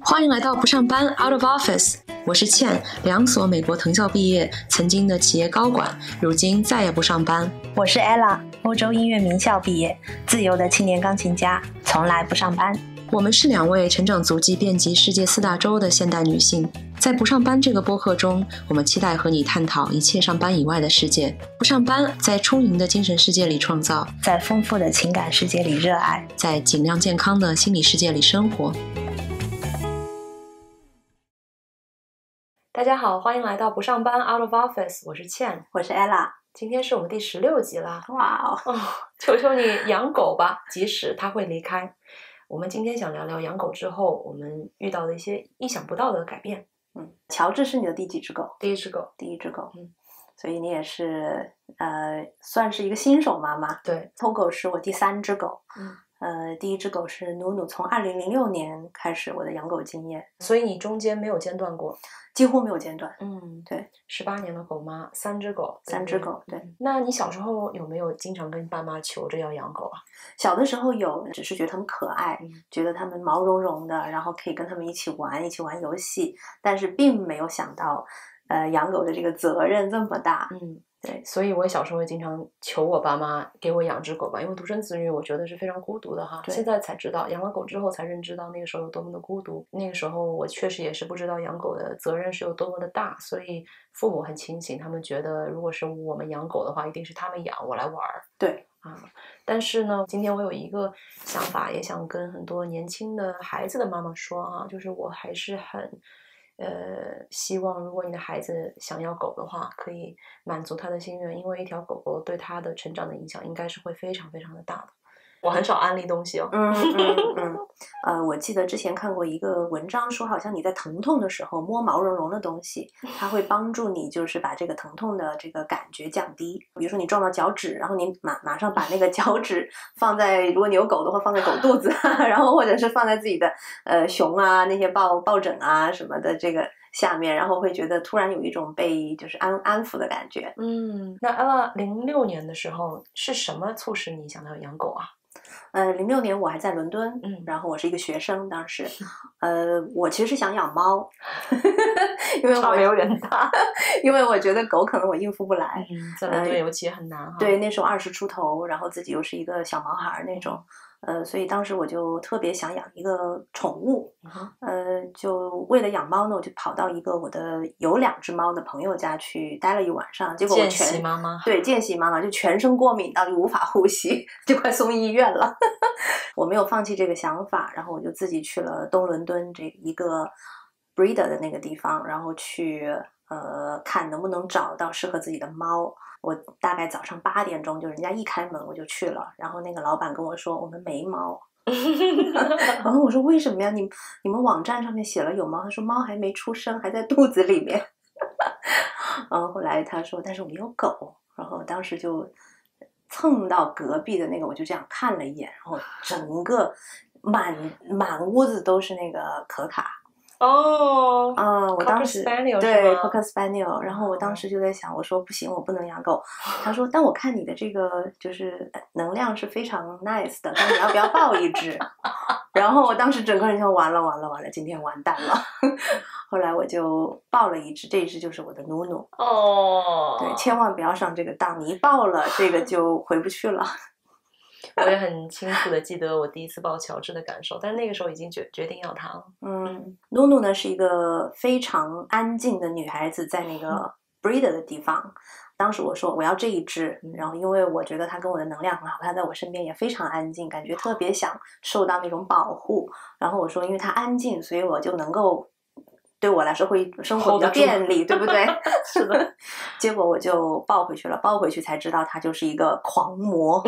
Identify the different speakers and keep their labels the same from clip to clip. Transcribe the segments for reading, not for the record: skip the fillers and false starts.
Speaker 1: 欢迎来到不上班 Out of Office， 我是倩，2所美国藤校毕业，曾经的企业高管，如今再也不上班。
Speaker 2: 我是 Ella， 欧洲音乐名校毕业，自由的青年钢琴家，从来不上班。
Speaker 1: 我们是2位成长足迹遍及世界4大洲的现代女性，在不上班这个播客中，我们期待和你探讨一切上班以外的世界。不上班，在充盈的精神世界里创造，
Speaker 2: 在丰富的情感世界里热爱，
Speaker 1: 在尽量健康的心理世界里生活。大家好，欢迎来到不上班 Out of Office， 我是倩，
Speaker 2: 我是 Ella。
Speaker 1: 今天是我们第16集啦！
Speaker 2: 哇哦，
Speaker 1: 求求你养狗吧，即使它会离开。我们今天想聊聊养狗之后我们遇到的一些意想不到的改变。
Speaker 2: 乔治是你的第几只狗？
Speaker 1: 第一只狗。
Speaker 2: 所以你也是算是一个新手妈妈。
Speaker 1: 对，
Speaker 2: 偷狗是我第3只狗。第一只狗是努努，从2006年开始我的养狗经验。
Speaker 1: 所以你中间没有间断过？
Speaker 2: 几乎没有间断。对
Speaker 1: ，18年的狗妈，3只狗。
Speaker 2: 对。
Speaker 1: 那你小时候有没有经常跟爸妈求着要养狗啊？
Speaker 2: 小的时候有，只是觉得它们可爱，觉得它们毛茸茸的，然后可以跟它们一起玩游戏，但是并没有想到养狗的这个责任这么大。对，
Speaker 1: 所以我小时候也经常求我爸妈给我养只狗吧，因为独生子女我觉得是非常孤独的哈。现在才知道，养了狗之后才认知到那个时候有多么的孤独。那个时候我确实也是不知道养狗的责任是有多么的大，所以父母很清醒，他们觉得如果是我们养狗的话，一定是他们养，我来玩。
Speaker 2: 对
Speaker 1: 但是呢，今天我有一个想法，也想跟很多年轻的孩子的妈妈说啊，就是我还是很希望如果你的孩子想要狗的话，可以满足他的心愿，因为一条狗狗对他的成长的影响应该是会非常非常的大的。我很少安利东西哦。
Speaker 2: 我记得之前看过一个文章说，好像你在疼痛的时候摸毛茸茸的东西，它会帮助你就是把这个疼痛的这个感觉降低。比如说你撞到脚趾，然后你马上把那个脚趾放在，如果你有狗的话放在狗肚子然后或者是放在自己的熊啊那些抱枕啊什么的这个下面，然后会觉得突然有一种被就是安抚的感觉。
Speaker 1: 那Ella 06年的时候是什么促使你想要养狗啊
Speaker 2: ？06年我还在伦敦，然后我是一个学生，当时，我其实是想养猫，因为
Speaker 1: 差别有点大，
Speaker 2: 因为我觉得狗可能我应付不来，
Speaker 1: 在伦敦尤其很难哈。
Speaker 2: 对，那时候20出头，然后自己又是一个小毛孩那种，所以当时我就特别想养一个宠物，就为了养猫呢，我就跑到一个我的有2只猫的朋友家去待了一晚上，结果我
Speaker 1: 见习妈妈，
Speaker 2: 对，见习妈妈就全身过敏到就无法呼吸，就快送医院了。我没有放弃这个想法，然后我就自己去了东伦敦这一个 breeder 的那个地方，然后去看能不能找到适合自己的猫。我大概早上8点钟，就人家一开门我就去了，然后那个老板跟我说我们没猫。然后我说为什么呀？你们网站上面写了有猫，他说猫还没出生，还在肚子里面。然后后来他说但是我们有狗，然后当时就蹭到隔壁的那个，我就这样看了一眼，然后整个满屋子都是那个可卡。我当时对 Cocker Spaniel， 然后我当时就在想，我说不行，我不能养狗。他说，但我看你的这个就是能量是非常 nice 的，但你要不要抱一只？然后我当时整个人就完了，今天完蛋了。后来我就抱了一只，这一只就是我的努努。对，千万不要上这个当，你一抱了这个就回不去了。
Speaker 1: 我也很清楚的记得我第一次抱乔治的感受，但是那个时候已经决定要他了。
Speaker 2: 努努呢是一个非常安静的女孩子，在那个 breeder 的地方。当时我说我要这一只，然后因为我觉得它跟我的能量很好，它在我身边也非常安静，感觉特别想受到那种保护。然后我说因为它安静，所以我就能够对我来说会生活比较便利，对不对？
Speaker 1: 是的。
Speaker 2: 结果我就抱回去了，抱回去才知道它就是一个狂魔。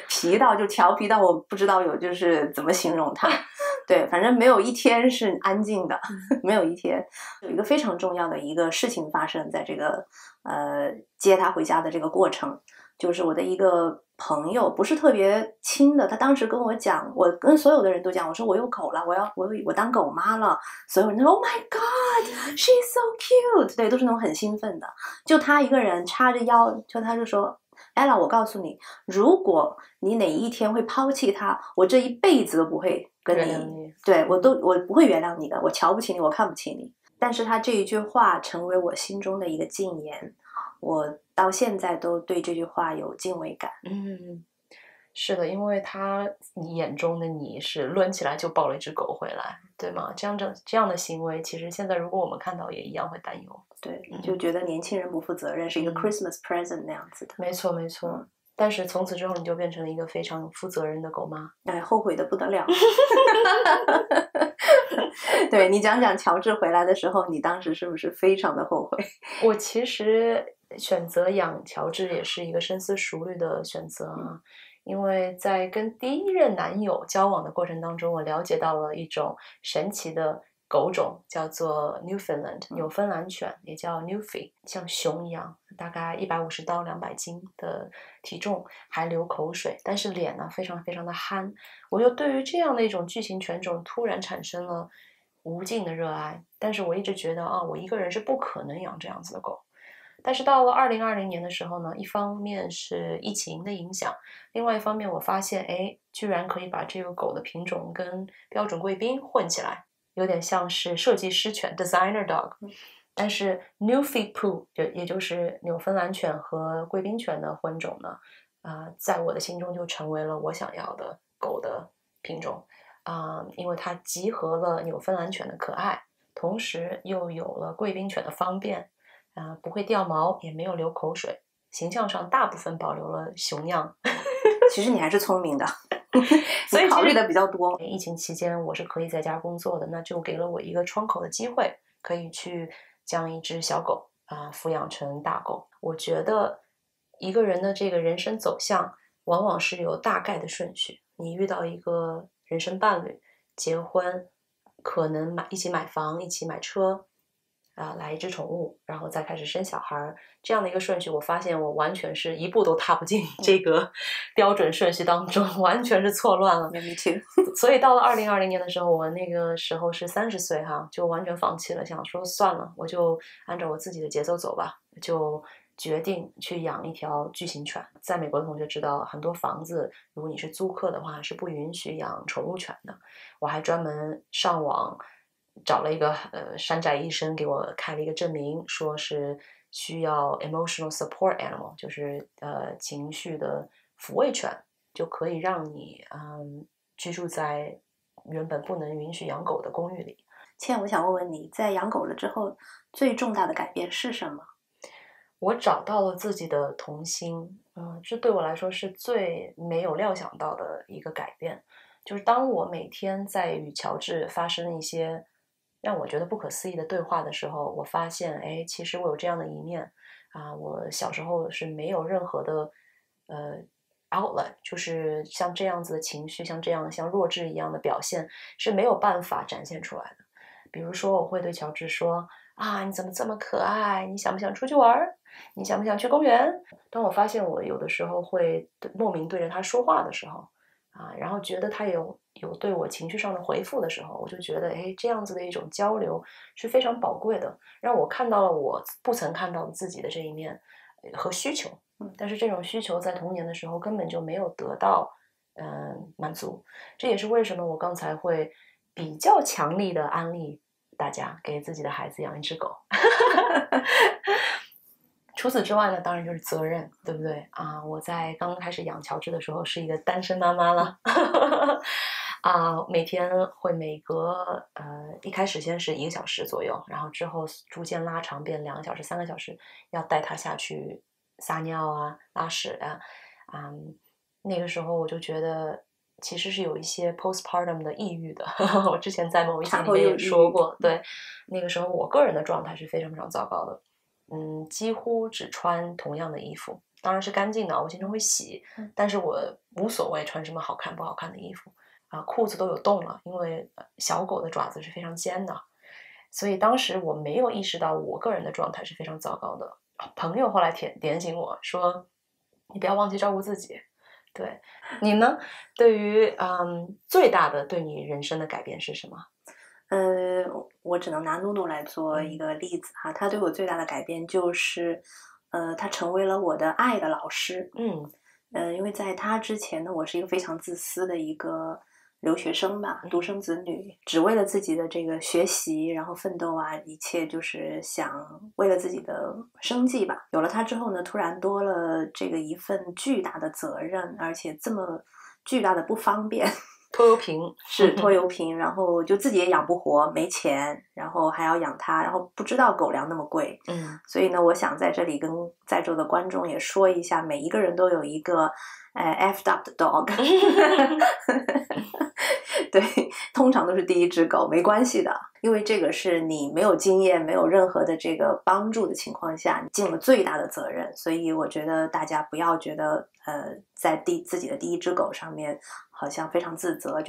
Speaker 2: 皮到就调皮到我不知道就是怎么形容它。对，反正没有一天是安静的，没有一天。有一个非常重要的一个事情发生在这个接他回家的这个过程，就是我的一个朋友，不是特别亲的，他当时跟我讲，我跟所有的人都讲，我说我有狗了，我当狗妈了，所有人都说 Oh my God she's so cute， 对，都是那种很兴奋的。就他一个人叉着腰，他就说 Ella，我告诉你，如果你哪一天会抛弃他，我这一辈子都不会跟你，对，我不会原谅你的，我瞧不起你，我看不起你。但是他这一句话成为我心中的一个禁言，我到现在都对这句话有敬畏感。
Speaker 1: 是的，因为他你眼中的你是抡起来就抱了一只狗回来，对吗？这样的行为，其实现在如果我们看到也一样会担忧。
Speaker 2: 对，就觉得年轻人不负责任，是一个 Christmas present 那样子的。
Speaker 1: 没错没错。但是从此之后你就变成了一个非常负责任的狗妈。
Speaker 2: 后悔的不得了。对，你讲讲乔治回来的时候，你当时是不是非常的后悔？
Speaker 1: 我其实选择养乔治也是一个深思熟虑的选择啊。因为在跟第一任男友交往的过程当中，我了解到了一种神奇的狗种，叫做 Newfoundland 纽芬兰犬，也叫 Newfie， 像熊一样，大概150到200斤的体重，还流口水，但是脸呢非常非常的憨。我就对于这样的一种巨型犬种突然产生了无尽的热爱，但是我一直觉得我一个人是不可能养这样子的狗。但是到了2020年的时候呢，一方面是疫情的影响，另外一方面我发现，居然可以把这个狗的品种跟标准贵宾混起来，有点像是设计师犬 （designer dog）。但是 Newfie Poo 也就是纽芬兰犬和贵宾犬的混种呢，在我的心中就成为了我想要的狗的品种因为它集合了纽芬兰犬的可爱，同时又有了贵宾犬的方便。不会掉毛，也没有流口水，形象上大部分保留了熊样。
Speaker 2: 其实你还是聪明的，
Speaker 1: 所以
Speaker 2: 考虑的比较多。
Speaker 1: 疫情期间我是可以在家工作的，那就给了我一个窗口的机会，可以去将一只小狗抚养成大狗。我觉得一个人的这个人生走向往往是有大概的顺序，你遇到一个人生伴侣，结婚，可能一起买房，一起买车。来一只宠物，然后再开始生小孩，这样的一个顺序，我发现我完全是一步都踏不进这个标准顺序当中，完全是错乱了。
Speaker 2: Me too。
Speaker 1: 所以到了2020年的时候，我那个时候是30岁就完全放弃了，想说算了，我就按照我自己的节奏走吧，就决定去养一条巨型犬。在美国的同学知道，很多房子如果你是租客的话，是不允许养宠物犬的。我还专门上网找了一个山寨医生给我开了一个证明，说是需要 emotional support animal， 就是情绪的抚慰犬，就可以让你居住在原本不能允许养狗的公寓里。
Speaker 2: 倩，我想问问你，在养狗了之后，最重大的改变是什么？
Speaker 1: 我找到了自己的童心，这对我来说是最没有料想到的一个改变。就是当我每天在与乔治发生一些让我觉得不可思议的对话的时候，我发现，其实我有这样的一面我小时候是没有任何的outlet， 就是像这样子的情绪，像这样像弱智一样的表现是没有办法展现出来的。比如说，我会对乔治说你怎么这么可爱？你想不想出去玩？你想不想去公园？当我发现我有的时候会莫名对着他说话的时候然后觉得他有对我情绪上的回复的时候，我就觉得这样子的一种交流是非常宝贵的，让我看到了我不曾看到的自己的这一面和需求。但是这种需求在童年的时候根本就没有得到满足。这也是为什么我刚才会比较强力的安利大家给自己的孩子养一只狗。除此之外呢，当然就是责任，对不对我在刚开始养乔治的时候是一个单身妈妈了。每天会每隔一开始先是1个小时左右，然后之后逐渐拉长变2个小时、3个小时，要带他下去撒尿拉屎那个时候我就觉得其实是有一些 postpartum 的抑郁的。我之前在某一集里面也说过，对，那个时候我个人的状态是非常非常糟糕的。几乎只穿同样的衣服，当然是干净的，我经常会洗，但是我无所谓穿什么好看不好看的衣服裤子都有洞了，因为小狗的爪子是非常尖的，所以当时我没有意识到我个人的状态是非常糟糕的。朋友后来点醒我说，你不要忘记照顾自己。对，你呢？对于最大的对你人生的改变是什么？
Speaker 2: 我只能拿露露来做一个例子他对我最大的改变就是他成为了我的爱的老师。因为在他之前呢，我是一个非常自私的一个留学生吧，独生子女，只为了自己的这个学习，然后奋斗啊，一切就是想为了自己的生计吧。有了他之后呢，突然多了这个一份巨大的责任，而且这么巨大的不方便。
Speaker 1: 拖油瓶
Speaker 2: 是拖油瓶，然后就自己也养不活，没钱，然后还要养它，然后不知道狗粮那么贵，所以呢，我想在这里跟在座的观众也说一下，每一个人都有一个effed up 的 dog 对，通常都是第一只狗，没关系的，因为这个是你没有经验，没有任何的这个帮助的情况下，你尽了最大的责任，所以我觉得大家不要觉得在自己的第一只狗上面好像非常自责。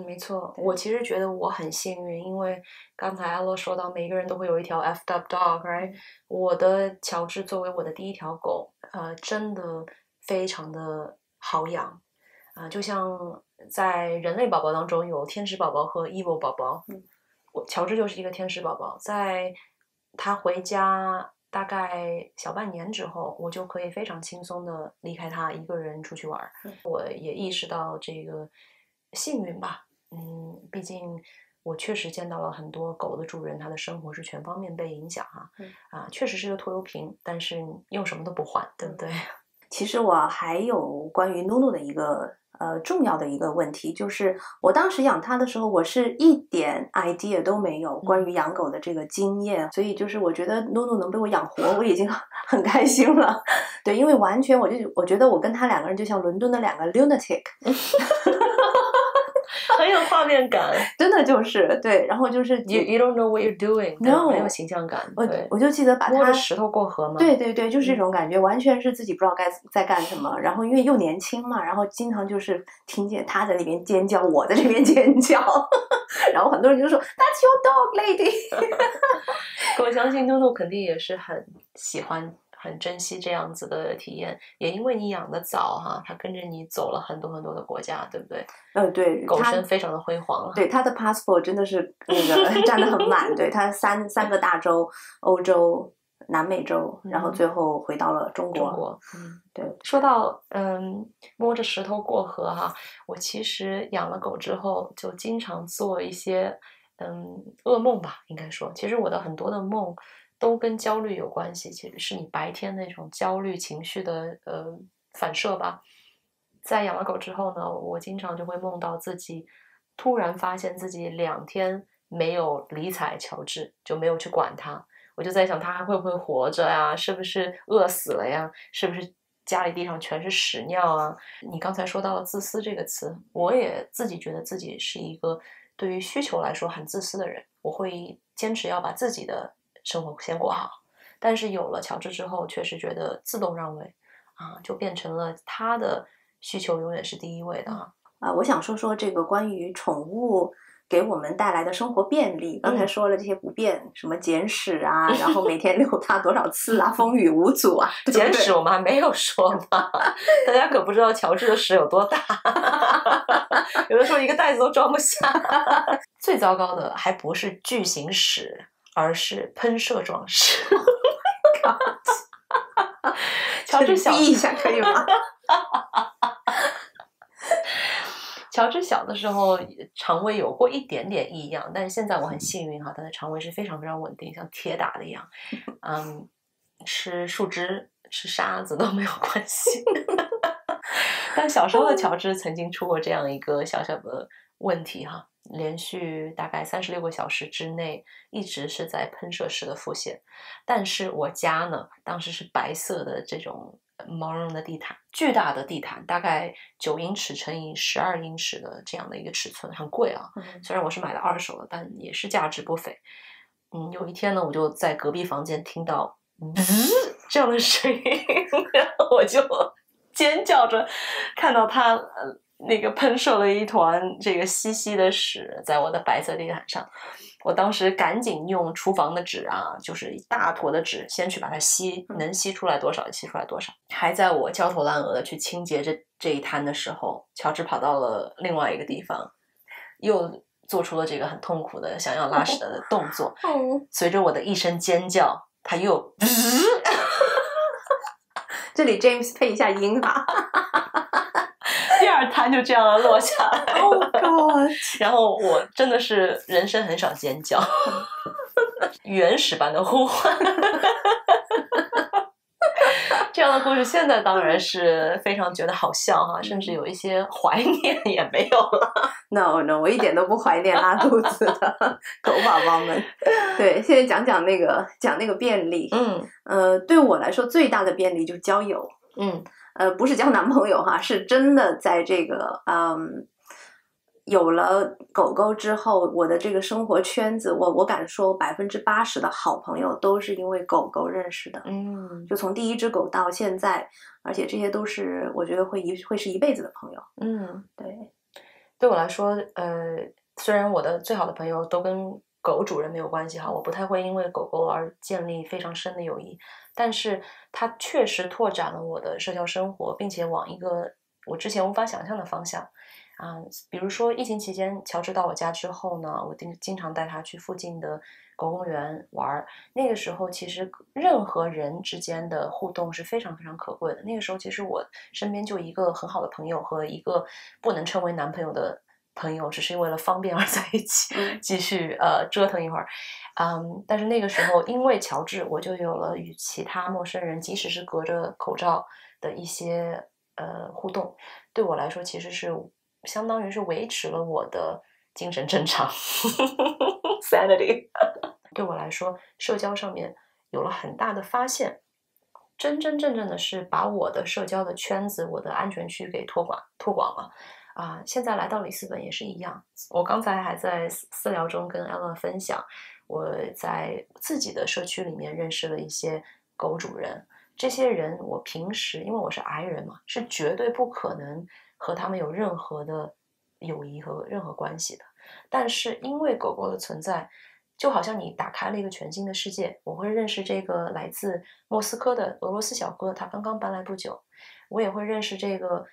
Speaker 1: 没错，我其实觉得我很幸运，因为刚才阿洛说到每个人都会有一条 effed up dog， right？ 我的乔治作为我的第一条狗，真的非常的好养，就像在人类宝宝当中有天使宝宝和 evil 宝宝，乔治就是一个天使宝宝，在他回家大概小半年之后，我就可以非常轻松的离开他一个人出去玩。我也意识到这个幸运吧，毕竟我确实见到了很多狗的主人，他的生活是全方面被影响确实是个拖油瓶，但是用什么都不换，对不对？
Speaker 2: 其实我还有关于努努的一个重要的一个问题，就是我当时养它的时候，我是一点 idea 都没有关于养狗的这个经验，所以就是我觉得努努能被我养活，我已经很开心了。对，因为完全我觉得我跟他两个人就像伦敦的两个 lunatic
Speaker 1: 很有画面感，
Speaker 2: 真的就是对，然后就是
Speaker 1: you don't know what you're doing，
Speaker 2: no，
Speaker 1: 很有形象感。
Speaker 2: 我就记得把它
Speaker 1: 摸着石头过河嘛，
Speaker 2: 对对对，就是这种感觉，完全是自己不知道该在干什么。然后因为又年轻嘛，然后经常就是听见他在那边尖叫，我在这边尖叫，然后很多人就说 That's your dog, lady 。
Speaker 1: 我相信努努肯定也是很喜欢。很珍惜这样子的体验，也因为你养的早哈，它跟着你走了很多很多的国家，对不对？
Speaker 2: 对，
Speaker 1: 狗生非常的辉煌。
Speaker 2: 对，它的 passport 真的是那个占得很满，对，它三个大洲，欧洲、南美洲，然后最后回到了中国。对。
Speaker 1: 说到摸着石头过河哈，我其实养了狗之后，就经常做一些噩梦吧，应该说，其实我的很多的梦都跟焦虑有关系，其实是你白天那种焦虑情绪的反射吧。在养了狗之后呢，我经常就会梦到自己突然发现自己2天没有理睬乔治，就没有去管他。我就在想他还会不会活着呀？是不是饿死了呀？是不是家里地上全是屎尿啊？你刚才说到了自私这个词，我也自己觉得自己是一个对于需求来说很自私的人，我会坚持要把自己的生活先过好，但是有了乔治之后，确实觉得自动让位就变成了他的需求永远是第一位的
Speaker 2: 我想说说这个关于宠物给我们带来的生活便利。刚才说了这些不便，什么捡屎啊，然后每天遛它多少次啊，风雨无阻啊。
Speaker 1: 捡屎我们还没有说呢，大家可不知道乔治的屎有多大，有的时候一个袋子都装不下。最糟糕的还不是巨型屎，而是喷射状屎。乔治小
Speaker 2: 逼一下可以吗？
Speaker 1: 乔治小的时候肠胃有过一点点异样，但是现在我很幸运他的肠胃是非常非常稳定，像铁打的一样。吃树枝吃沙子都没有关系。但小时候的乔治曾经出过这样一个小小的问题连续大概36个小时之内一直是在喷射式的腹泻，但是我家呢当时是白色的这种毛绒的地毯，巨大的地毯，大概9英尺乘以12英尺的这样的一个尺寸，很贵虽然我是买的2手的，但也是价值不菲。有一天呢，我就在隔壁房间听到这样的声音，然后我就尖叫着看到他那个喷射了一团这个稀稀的屎在我的白色地毯上。我当时赶紧用厨房的纸就是一大坨的纸，先去把它吸，能吸出来多少就吸出来多少。还在我焦头烂额的去清洁这一滩的时候，乔治跑到了另外一个地方，又做出了这个很痛苦的想要拉屎的动作。随着我的一声尖叫，他又
Speaker 2: 这里 James 配一下音哈。
Speaker 1: 第二滩就这样落下来了。
Speaker 2: Oh God！
Speaker 1: 然后我真的是人生很少尖叫，原始般的呼唤。这样的故事现在当然是非常觉得好笑哈，甚至有一些怀念也没有了。
Speaker 2: No， 我一点都不怀念拉肚子的狗宝宝们。对，现在讲那个便利。对我来说最大的便利就是交友。不是交男朋友哈，是真的在这个有了狗狗之后，我的这个生活圈子，我敢说80%的好朋友都是因为狗狗认识的。就从第一只狗到现在，而且这些都是我觉得会是一辈子的朋友。
Speaker 1: 对我来说，虽然我的最好的朋友都跟狗主人没有关系哈，我不太会因为狗狗而建立非常深的友谊，但是它确实拓展了我的社交生活，并且往一个我之前无法想象的方向。比如说疫情期间，乔治到我家之后呢，我经常带他去附近的狗公园玩。那个时候，其实任何人之间的互动是非常非常可贵的。那个时候，其实我身边就一个很好的朋友和一个不能称为男朋友的朋友，只是为了方便而在一起，继续折腾一会儿。但是那个时候，因为乔治，我就有了与其他陌生人，即使是隔着口罩的一些互动。对我来说，其实是相当于是维持了我的精神正常sanity。对我来说，社交上面有了很大的发现，真正的是把我的社交的圈子、我的安全区给拓广了。现在来到里斯本也是一样。我刚才还在私聊中跟 Ella 分享，我在自己的社区里面认识了一些狗主人。这些人我平时因为我是癌人嘛，是绝对不可能和他们有任何的友谊和任何关系的。但是因为狗狗的存在，就好像你打开了一个全新的世界。我会认识这个来自莫斯科的俄罗斯小哥，他刚刚搬来不久。我也会认识这个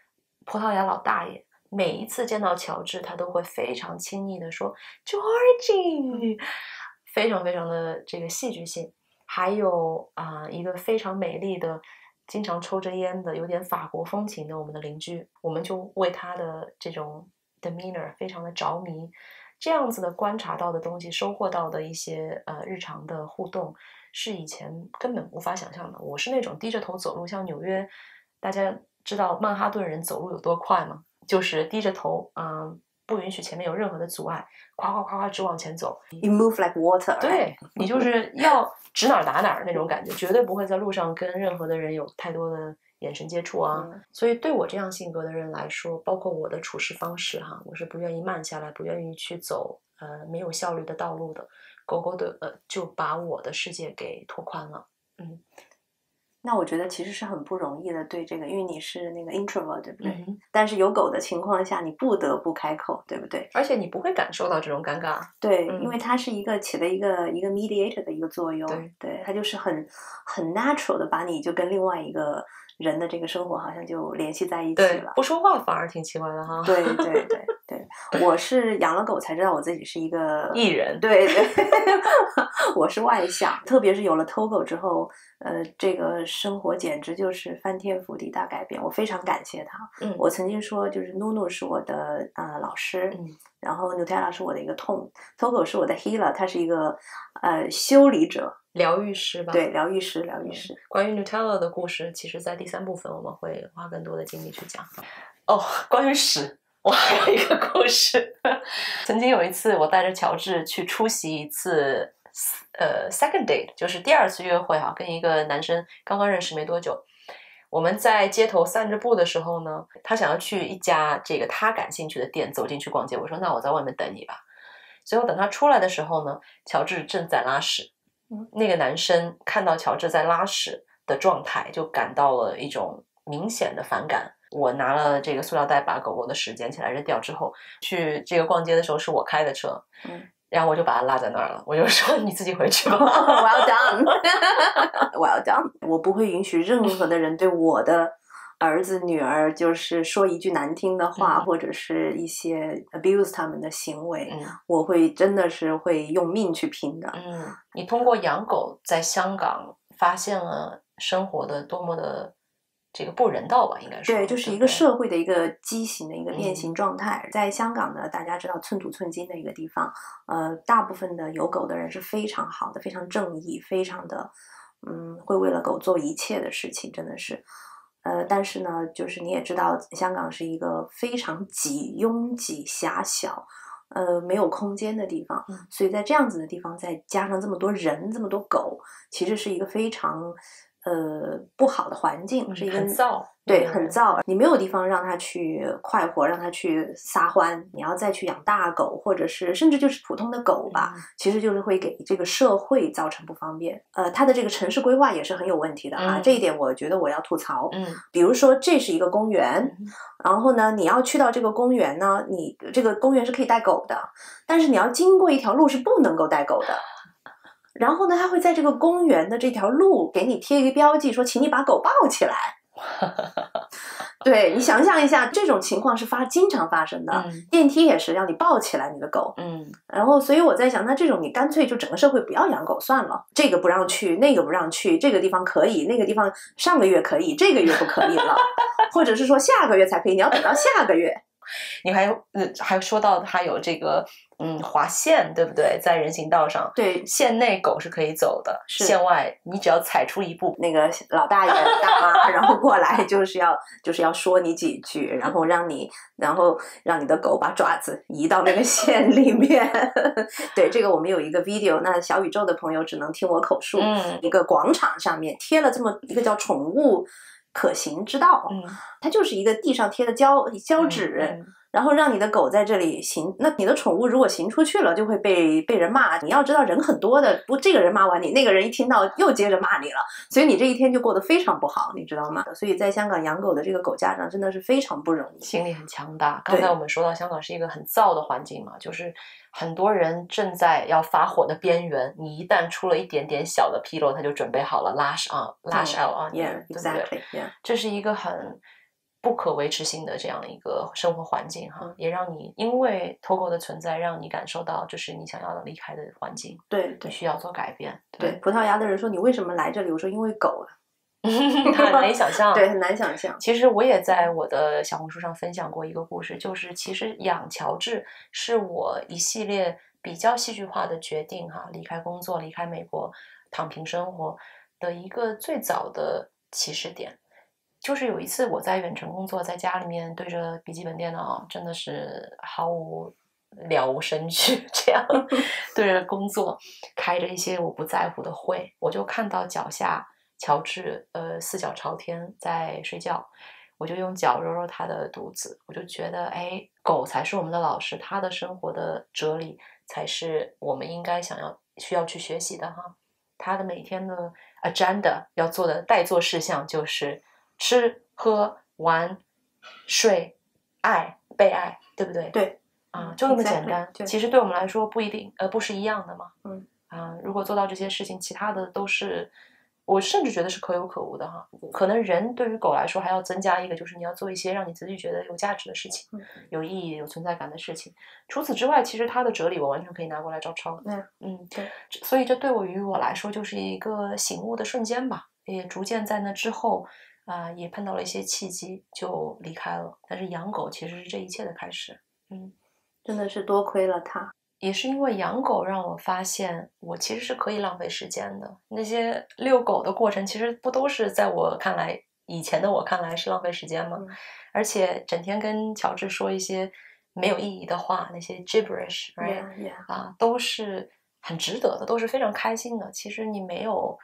Speaker 1: 葡萄牙老大爷。每一次见到乔治，他都会非常亲昵的说 Georgie， 非常非常的这个戏剧性。还有一个非常美丽的经常抽着烟的有点法国风情的我们的邻居，我们就为他的这种 demeanor 非常的着迷。这样子的观察到的东西，收获到的一些日常的互动，是以前根本无法想象的。我是那种低着头走路，像纽约，大家知道曼哈顿人走路有多快吗？就是低着头，不允许前面有任何的阻碍，夸夸夸夸直往前走。
Speaker 2: You move like water。
Speaker 1: 对，你就是要指哪儿打哪儿那种感觉，绝对不会在路上跟任何的人有太多的眼神接触啊。所以对我这样性格的人来说，包括我的处事方式哈，我是不愿意慢下来，不愿意去走没有效率的道路的。狗狗的就把我的世界给拓宽了。
Speaker 2: 那我觉得其实是很不容易的，对这个，因为你是那个 introvert， 对不对？但是有狗的情况下，你不得不开口，对不对？
Speaker 1: 而且你不会感受到这种尴尬。
Speaker 2: 对，因为它是起了一个 mediator 的一个作用。对，它就是很 natural 的把你就跟另外一个人的这个生活好像就联系在一起了。
Speaker 1: 不说话反而挺奇怪的哈。
Speaker 2: 对，我是养了狗才知道我自己是一个
Speaker 1: 艺人。
Speaker 2: 对，我是外向，特别是有了 Togo 之后，这个生活简直就是翻天覆地大改变。我非常感谢他。我曾经说，就是 Nunu 是我的老师，然后 Nutella 是我的一个痛 ，Togo 是我的 healer， 他是一个修理者。
Speaker 1: 疗愈师吧。
Speaker 2: 对，疗愈师。
Speaker 1: 关于 Nutella 的故事，其实在第3部分我们会花更多的精力去讲。关于屎，我还有一个故事。曾经有一次，我带着乔治去出席一次second date， 就是第2次约会哈，跟一个男生刚刚认识没多久。我们在街头散着步的时候呢，他想要去一家这个他感兴趣的店，走进去逛街。我说那我在外面等你吧。所以我等他出来的时候呢，乔治正在拉屎。那个男生看到乔治在拉屎的状态，就感到了一种明显的反感。我拿了这个塑料袋把狗狗的屎捡起来扔掉之后，去这个逛街的时候是我开的车，然后我就把他拉在那儿了，我就说你自己回去吧。
Speaker 2: Well done， Well done。我不会允许任何的人对我的儿子女儿就是说一句难听的话，或者是一些 abuse 他们的行为，我会真的是会用命去拼的。
Speaker 1: 你通过养狗在香港发现了生活的多么的这个不人道吧，应该说。
Speaker 2: 对，就是一个社会的一个畸形的一个变形状态。在香港呢，大家知道寸土寸金的一个地方，大部分的有狗的人是非常好的，非常正义，非常的，会为了狗做一切的事情，真的是。但是呢，就是你也知道，香港是一个非常拥挤、狭小，没有空间的地方，所以在这样子的地方，再加上这么多人、这么多狗，其实是一个非常不好的环境，是一个
Speaker 1: 很燥，
Speaker 2: 对，很燥。你没有地方让它去快活，让它去撒欢。你要再去养大狗，或者是甚至就是普通的狗吧，其实就是会给这个社会造成不方便。它的这个城市规划也是很有问题的哈，这一点我觉得我要吐槽。比如说这是一个公园，然后呢，你要去到这个公园呢，你这个公园是可以带狗的，但是你要经过一条路是不能够带狗的。然后呢，他会在这个公园的这条路给你贴一个标记，说请你把狗抱起来。对，你想象一下，这种情况是经常发生的。电梯也是让你抱起来你的狗。然后所以我在想，那这种你干脆就整个社会不要养狗算了，这个不让去，那个不让去，这个地方可以，那个地方上个月可以，这个月不可以了，或者是说下个月才可以，你要等到下个月。
Speaker 1: 你还说到它有这个划线，对不对？在人行道上，
Speaker 2: 对，
Speaker 1: 线内狗是可以走的，线外你只要踩出一步，
Speaker 2: 那个老大爷大妈然后过来就是要说你几句，然后让你的狗把爪子移到那个线里面。对，这个我们有一个 video， 那小宇宙的朋友只能听我口述。一个广场上面贴了这么一个叫宠物可行之道，它就是一个地上贴的胶纸，然后让你的狗在这里行。那你的宠物如果行出去了，就会被人骂。你要知道人很多的，不这个人骂完你，那个人一听到又接着骂你了，所以你这一天就过得非常不好，你知道吗？所以在香港养狗的这个狗家长真的是非常不容易，
Speaker 1: 心理很强大。刚才我们说到香港是一个很燥的环境嘛，就是很多人正在要发火的边缘，你一旦出了一点点小的纰漏，他就准备好了 lash out on you，
Speaker 2: yeah, exactly,
Speaker 1: 对不对？这是一个很不可维持性的这样一个生活环境哈，也让你因为偷狗的存在，让你感受到这是你想要离开的环境，
Speaker 2: 对，
Speaker 1: 你需要做改变。
Speaker 2: 对，葡萄牙的人说你为什么来这里？我说因为狗啊。
Speaker 1: 很难以想象。
Speaker 2: 对，很难想象。
Speaker 1: 其实我也在我的小红书上分享过一个故事，就是其实养乔治是我一系列比较戏剧化的决定哈，离开工作，离开美国，躺平生活的一个最早的起始点。就是有一次我在远程工作，在家里面对着笔记本电脑，真的是了无生趣，这样对着工作，开着一些我不在乎的会，我就看到脚下乔治四脚朝天在睡觉，我就用脚揉揉他的肚子，我就觉得哎，狗才是我们的老师，他的生活的哲理才是我们应该需要去学习的哈。他的每天的 agenda 要做的待做事项就是吃喝玩睡爱被爱，对不对？
Speaker 2: 对
Speaker 1: 啊，就那么简单。
Speaker 2: Exactly，
Speaker 1: 其实对我们来说不一定不是一样的嘛。如果做到这些事情，其他的都是我甚至觉得是可有可无的哈。可能人对于狗来说还要增加一个，就是你要做一些让你自己觉得有价值的事情，有意义有存在感的事情。除此之外，其实它的哲理我完全可以拿过来照抄。
Speaker 2: 对，
Speaker 1: 所以这对于我来说就是一个醒悟的瞬间吧，也逐渐在那之后也碰到了一些契机就离开了。但是养狗其实是这一切的开始。
Speaker 2: 真的是多亏了他。
Speaker 1: 也是因为养狗让我发现我其实是可以浪费时间的，那些遛狗的过程其实不都是在我看来，以前的我看来是浪费时间吗？而且整天跟乔治说一些没有意义的话，那些 gibberish right？都是很值得的，都是非常开心的。其实你没有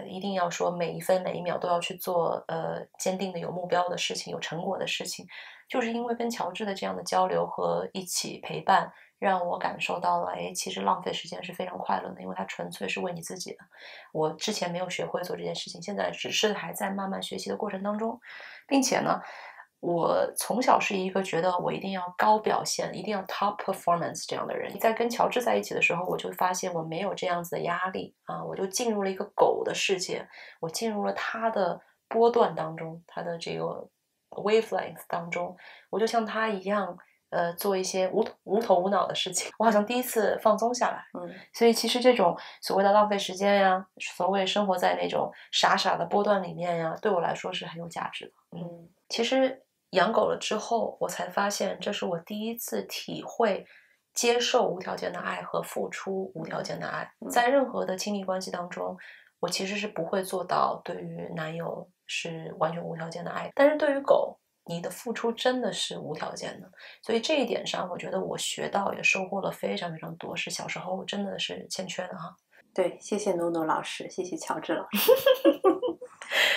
Speaker 1: 一定要说每一分每一秒都要去做坚定的有目标的事情，有成果的事情，就是因为跟乔治的这样的交流和一起陪伴，让我感受到了其实浪费时间是非常快乐的，因为它纯粹是为你自己的。我之前没有学会做这件事情，现在只是还在慢慢学习的过程当中，并且呢我从小是一个觉得我一定要高表现，一定要 top performance 这样的人。在跟乔治在一起的时候，我就发现我没有这样子的压力我就进入了一个狗的世界，我进入了他的波段当中，他的这个 wavelength 当中，我就像他一样做一些无头无脑的事情，我好像第一次放松下来。所以其实这种所谓的浪费时间呀，所谓生活在那种傻傻的波段里面呀，对我来说是很有价值的。其实养狗了之后，我才发现这是我第一次体会接受无条件的爱和付出无条件的爱。在任何的亲密关系当中，我其实是不会做到对于男友是完全无条件的爱，但是对于狗，你的付出真的是无条件的。所以这一点上，我觉得我学到也收获了非常非常多，是小时候真的是欠缺的哈。
Speaker 2: 对，谢谢诺诺老师，谢谢乔治老师。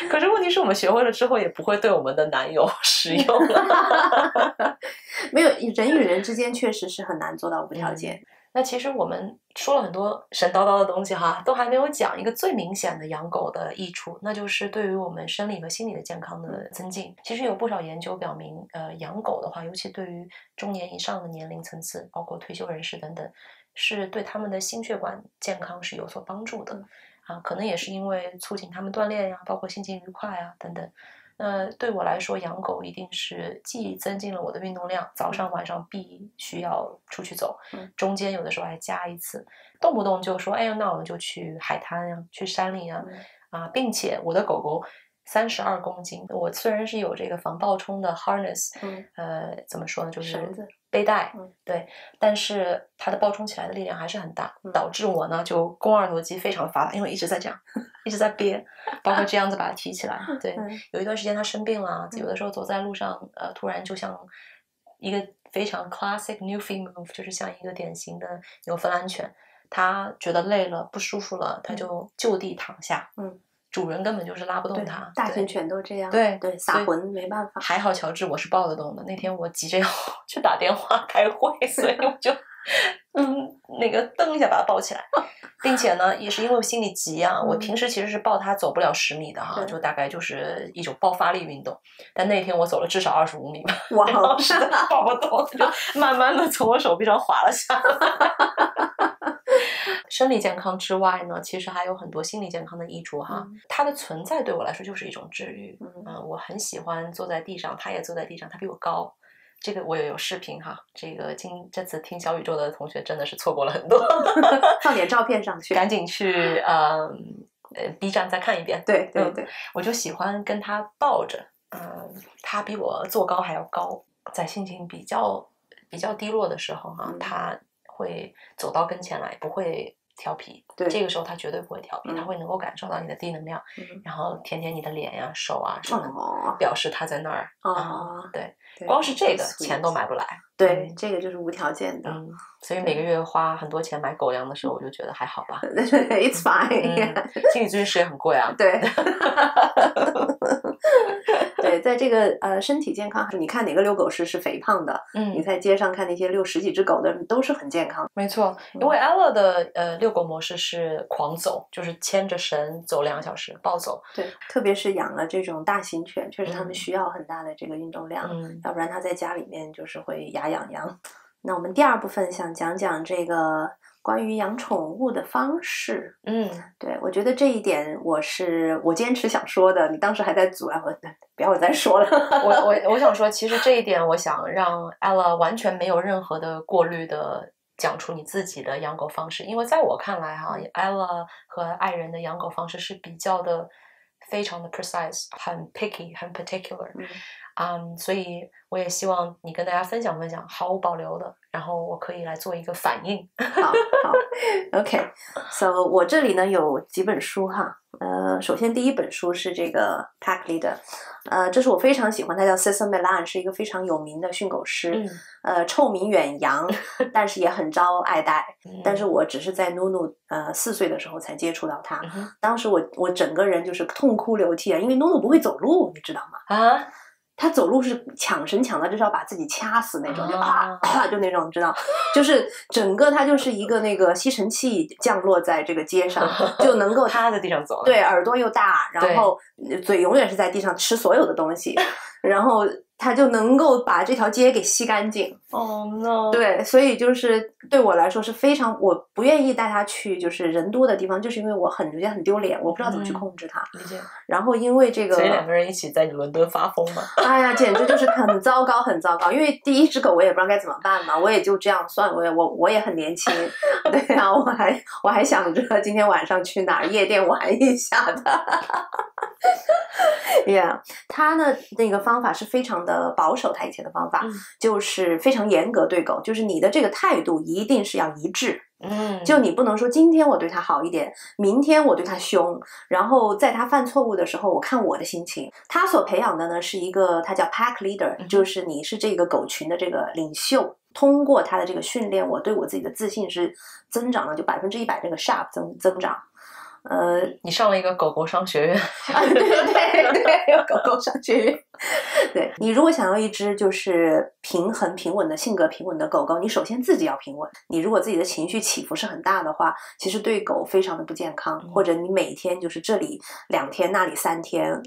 Speaker 1: 可是问题是我们学会了之后，也不会对我们的男友使用了。
Speaker 2: 没有，人与人之间确实是很难做到无条件。
Speaker 1: 那其实我们说了很多神叨叨的东西哈，都还没有讲一个最明显的养狗的益处，那就是对于我们生理和心理的健康的增进。其实有不少研究表明，养狗的话，尤其对于中年以上的年龄层次，包括退休人士等等，是对他们的心血管健康是有所帮助的。可能也是因为促进他们锻炼呀，包括心情愉快啊等等。对我来说，养狗一定是既增进了我的运动量，早上晚上必须要出去走，中间有的时候还加一次，动不动就说，哎呀，那我们就去海滩呀，去山里呀，并且我的狗狗32公斤，我虽然是有这个防暴冲的 harness，怎么说呢，就是背带，对，但是它的暴冲起来的力量还是很大，导致我呢就肱二头肌非常发达，因为一直在这样，一直在憋，包括这样子把它提起来。对，有一段时间它生病了，有的时候走在路上，突然就像一个非常 classic Newfie move， 就是像一个典型的纽芬兰犬，它觉得累了不舒服了，它就地躺下，主人根本就是拉不动它，
Speaker 2: 大型犬都这样，
Speaker 1: 对，
Speaker 2: 撒浑没办法。
Speaker 1: 还好乔治我是抱得动的，那天我急着要去打电话开会，所以我就那个蹬一下把它抱起来，并且呢也是因为我心里急啊，我平时其实是抱它走不了10米的哈，就大概就是一种爆发力运动，但那天我走了至少25米吧，
Speaker 2: 哇，
Speaker 1: 然后实在抱不动，就慢慢的从我手臂上滑了下来。生理健康之外呢，其实还有很多心理健康的益处哈。它的存在对我来说就是一种治愈。我很喜欢坐在地上，它也坐在地上，它比我高。这个我也有视频哈。这次听小宇宙的同学真的是错过了很多，
Speaker 2: 放点照片上去，
Speaker 1: 赶紧去B 站再看一遍。
Speaker 2: 对对对，
Speaker 1: 我就喜欢跟它抱着，它比我坐高还要高，在心情比较低落的时候哈，它会走到跟前来，不会调皮。对，这个时候他绝对不会调皮，他会能够感受到你的低能量，然后舔舔你的脸呀、手啊什么，表示他在那儿。对，光是这个钱都买不来。
Speaker 2: 对，这个就是无条件的。
Speaker 1: 所以每个月花很多钱买狗粮的时候，我就觉得还好吧。
Speaker 2: It's fine。
Speaker 1: 心理咨询师也很贵啊。
Speaker 2: 对。对，在这个身体健康，你看哪个遛狗师是肥胖的？你在街上看那些遛10几只狗的，都是很健康。
Speaker 1: 没错，因为 Ella 的遛狗模式是狂走，就是牵着绳走2个小时，暴走。
Speaker 2: 对，特别是养了这种大型犬，确实它们需要很大的这个运动量，要不然它在家里面就是会牙痒痒。那我们第2部分想讲讲这个关于养宠物的方式。对，我觉得这一点我坚持想说的，你当时还在阻拦我，不要再说了。
Speaker 1: 我想说，其实这一点我想让 Ella 完全没有任何的过滤的讲出你自己的养狗方式，因为在我看来哈，Ella 和爱人的养狗方式是比较的非常的 precise， 很 picky， 很 particular。所以我也希望你跟大家分享分享，毫无保留的，然后我可以来做一个反应。
Speaker 2: 好 OK，so 我这里呢有几本书哈。首先第1本书是这个 Pack Leader， 这是我非常喜欢，他叫 Cecil Milan， 是一个非常有名的训狗师，臭名远扬，但是也很招爱戴。但是我只是在努努4岁的时候才接触到他，当时我整个人就是痛哭流涕啊，因为努努不会走路，你知道吗？他走路是抢绳抢到就是要把自己掐死那种，就就那种，你知道，就是整个他就是一个那个吸尘器降落在这个街上，就能够
Speaker 1: 趴在地上走。
Speaker 2: 对，耳朵又大，然后嘴永远是在地上吃所有的东西，然后他就能够把这条街给吸干净。
Speaker 1: Oh no！
Speaker 2: 对，所以就是对我来说是非常，我不愿意带它去就是人多的地方，就是因为我觉得很丢脸，我不知道怎么去控制它。
Speaker 1: 理解。
Speaker 2: 然后因为这个，
Speaker 1: 所以2个人一起在伦敦发疯嘛。
Speaker 2: 哎呀，简直就是很糟糕，很糟糕。因为第一只狗我也不知道该怎么办嘛，我也就这样算，我也很年轻，对啊，我还想着今天晚上去哪儿夜店玩一下的。Yeah， 他呢那个方法是非常的保守，他以前的方法、就是非常严格对狗，就是你的这个态度一定是要一致。就你不能说今天我对他好一点，明天我对他凶，然后在他犯错误的时候我看我的心情。他所培养的呢是一个，他叫 pack leader，就是你是这个狗群的这个领袖。通过他的这个训练，我对我自己的自信是增长了就100%这个 sharp 增长。
Speaker 1: 你上了一个狗狗商学院。
Speaker 2: 对，狗狗商学院。对，你如果想要一只就是平稳的性格平稳的狗狗，你首先自己要平稳。你如果自己的情绪起伏是很大的话，其实对狗非常的不健康。或者你每天就是这里2天那里3天，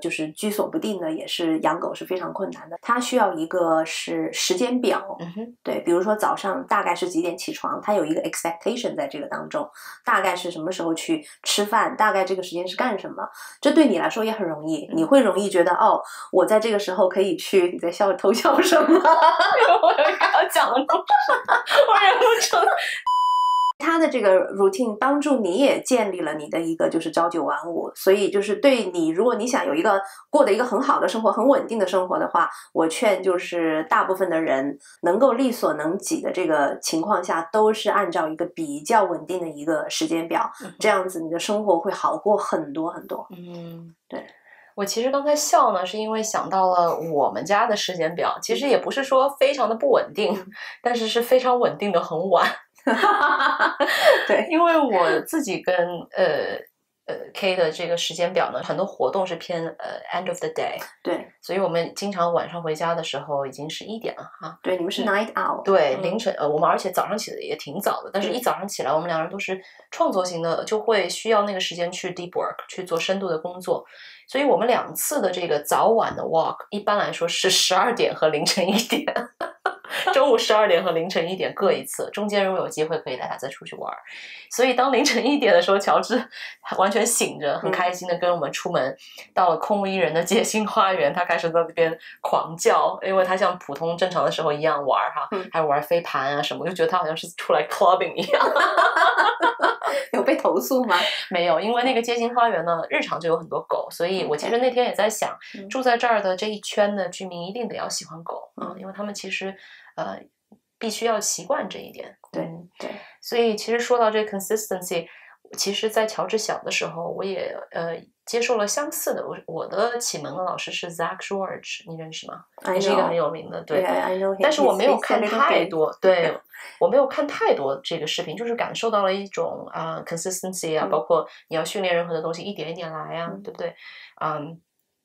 Speaker 2: 就是居所不定的，也是养狗是非常困难的。它需要一个是时间表，对，比如说早上大概是几点起床，它有一个 expectation 在这个当中，大概是什么时候去吃饭，大概这个时间是干什么，这对你来说也很容易。你会容易觉得哦，我在这个时候可以去，你在偷笑什么？
Speaker 1: 我刚刚讲的都是，我忍不住。
Speaker 2: 他的这个 routine 帮助你也建立了你的一个就是朝9晚5，所以就是对你，如果你想有一个过得一个很好的生活，很稳定的生活的话，我劝就是大部分的人能够力所能及的这个情况下，都是按照一个比较稳定的一个时间表，这样子你的生活会好过很多很多。对。
Speaker 1: 我其实刚才笑呢，是因为想到了我们家的时间表，其实也不是说非常的不稳定，但是是非常稳定的很晚。
Speaker 2: 对，
Speaker 1: 因为我自己跟K 的这个时间表呢，很多活动是偏end of the day，
Speaker 2: 对，
Speaker 1: 所以我们经常晚上回家的时候已经11点了哈。
Speaker 2: 对，你们是 night owl，
Speaker 1: 对，凌晨我们而且早上起的也挺早的，但是一早上起来，我们2人都是创作型的，就会需要那个时间去 deep work 去做深度的工作，所以我们2次的这个早晚的 walk 一般来说是12点和凌晨1点。中午12点和凌晨1点各一次，中间如果有机会可以带他再出去玩。所以当凌晨1点的时候，乔治完全醒着，很开心的跟我们出门，到了空无一人的街心花园，他开始在那边狂叫，因为他像普通正常的时候一样玩哈，还玩飞盘啊什么，就觉得他好像是出来 clubbing 一样。
Speaker 2: 有被投诉吗？
Speaker 1: 没有，因为那个街心花园呢，日常就有很多狗，所以我其实那天也在想，住在这儿的这一圈的居民一定得要喜欢狗因为他们其实必须要习惯这一点。
Speaker 2: 对对，
Speaker 1: 所以其实说到这个 consistency， 其实在乔治小的时候，我也接受了相似的。我的启蒙的老师是 Zach George， 你认识吗？也是一个很有名的，对。
Speaker 2: I know him.
Speaker 1: 但是我没有看太多，对，我没有看太多这个视频，就是感受到了一种consistency 啊，包括你要训练任何的东西一点一点来啊，对不对？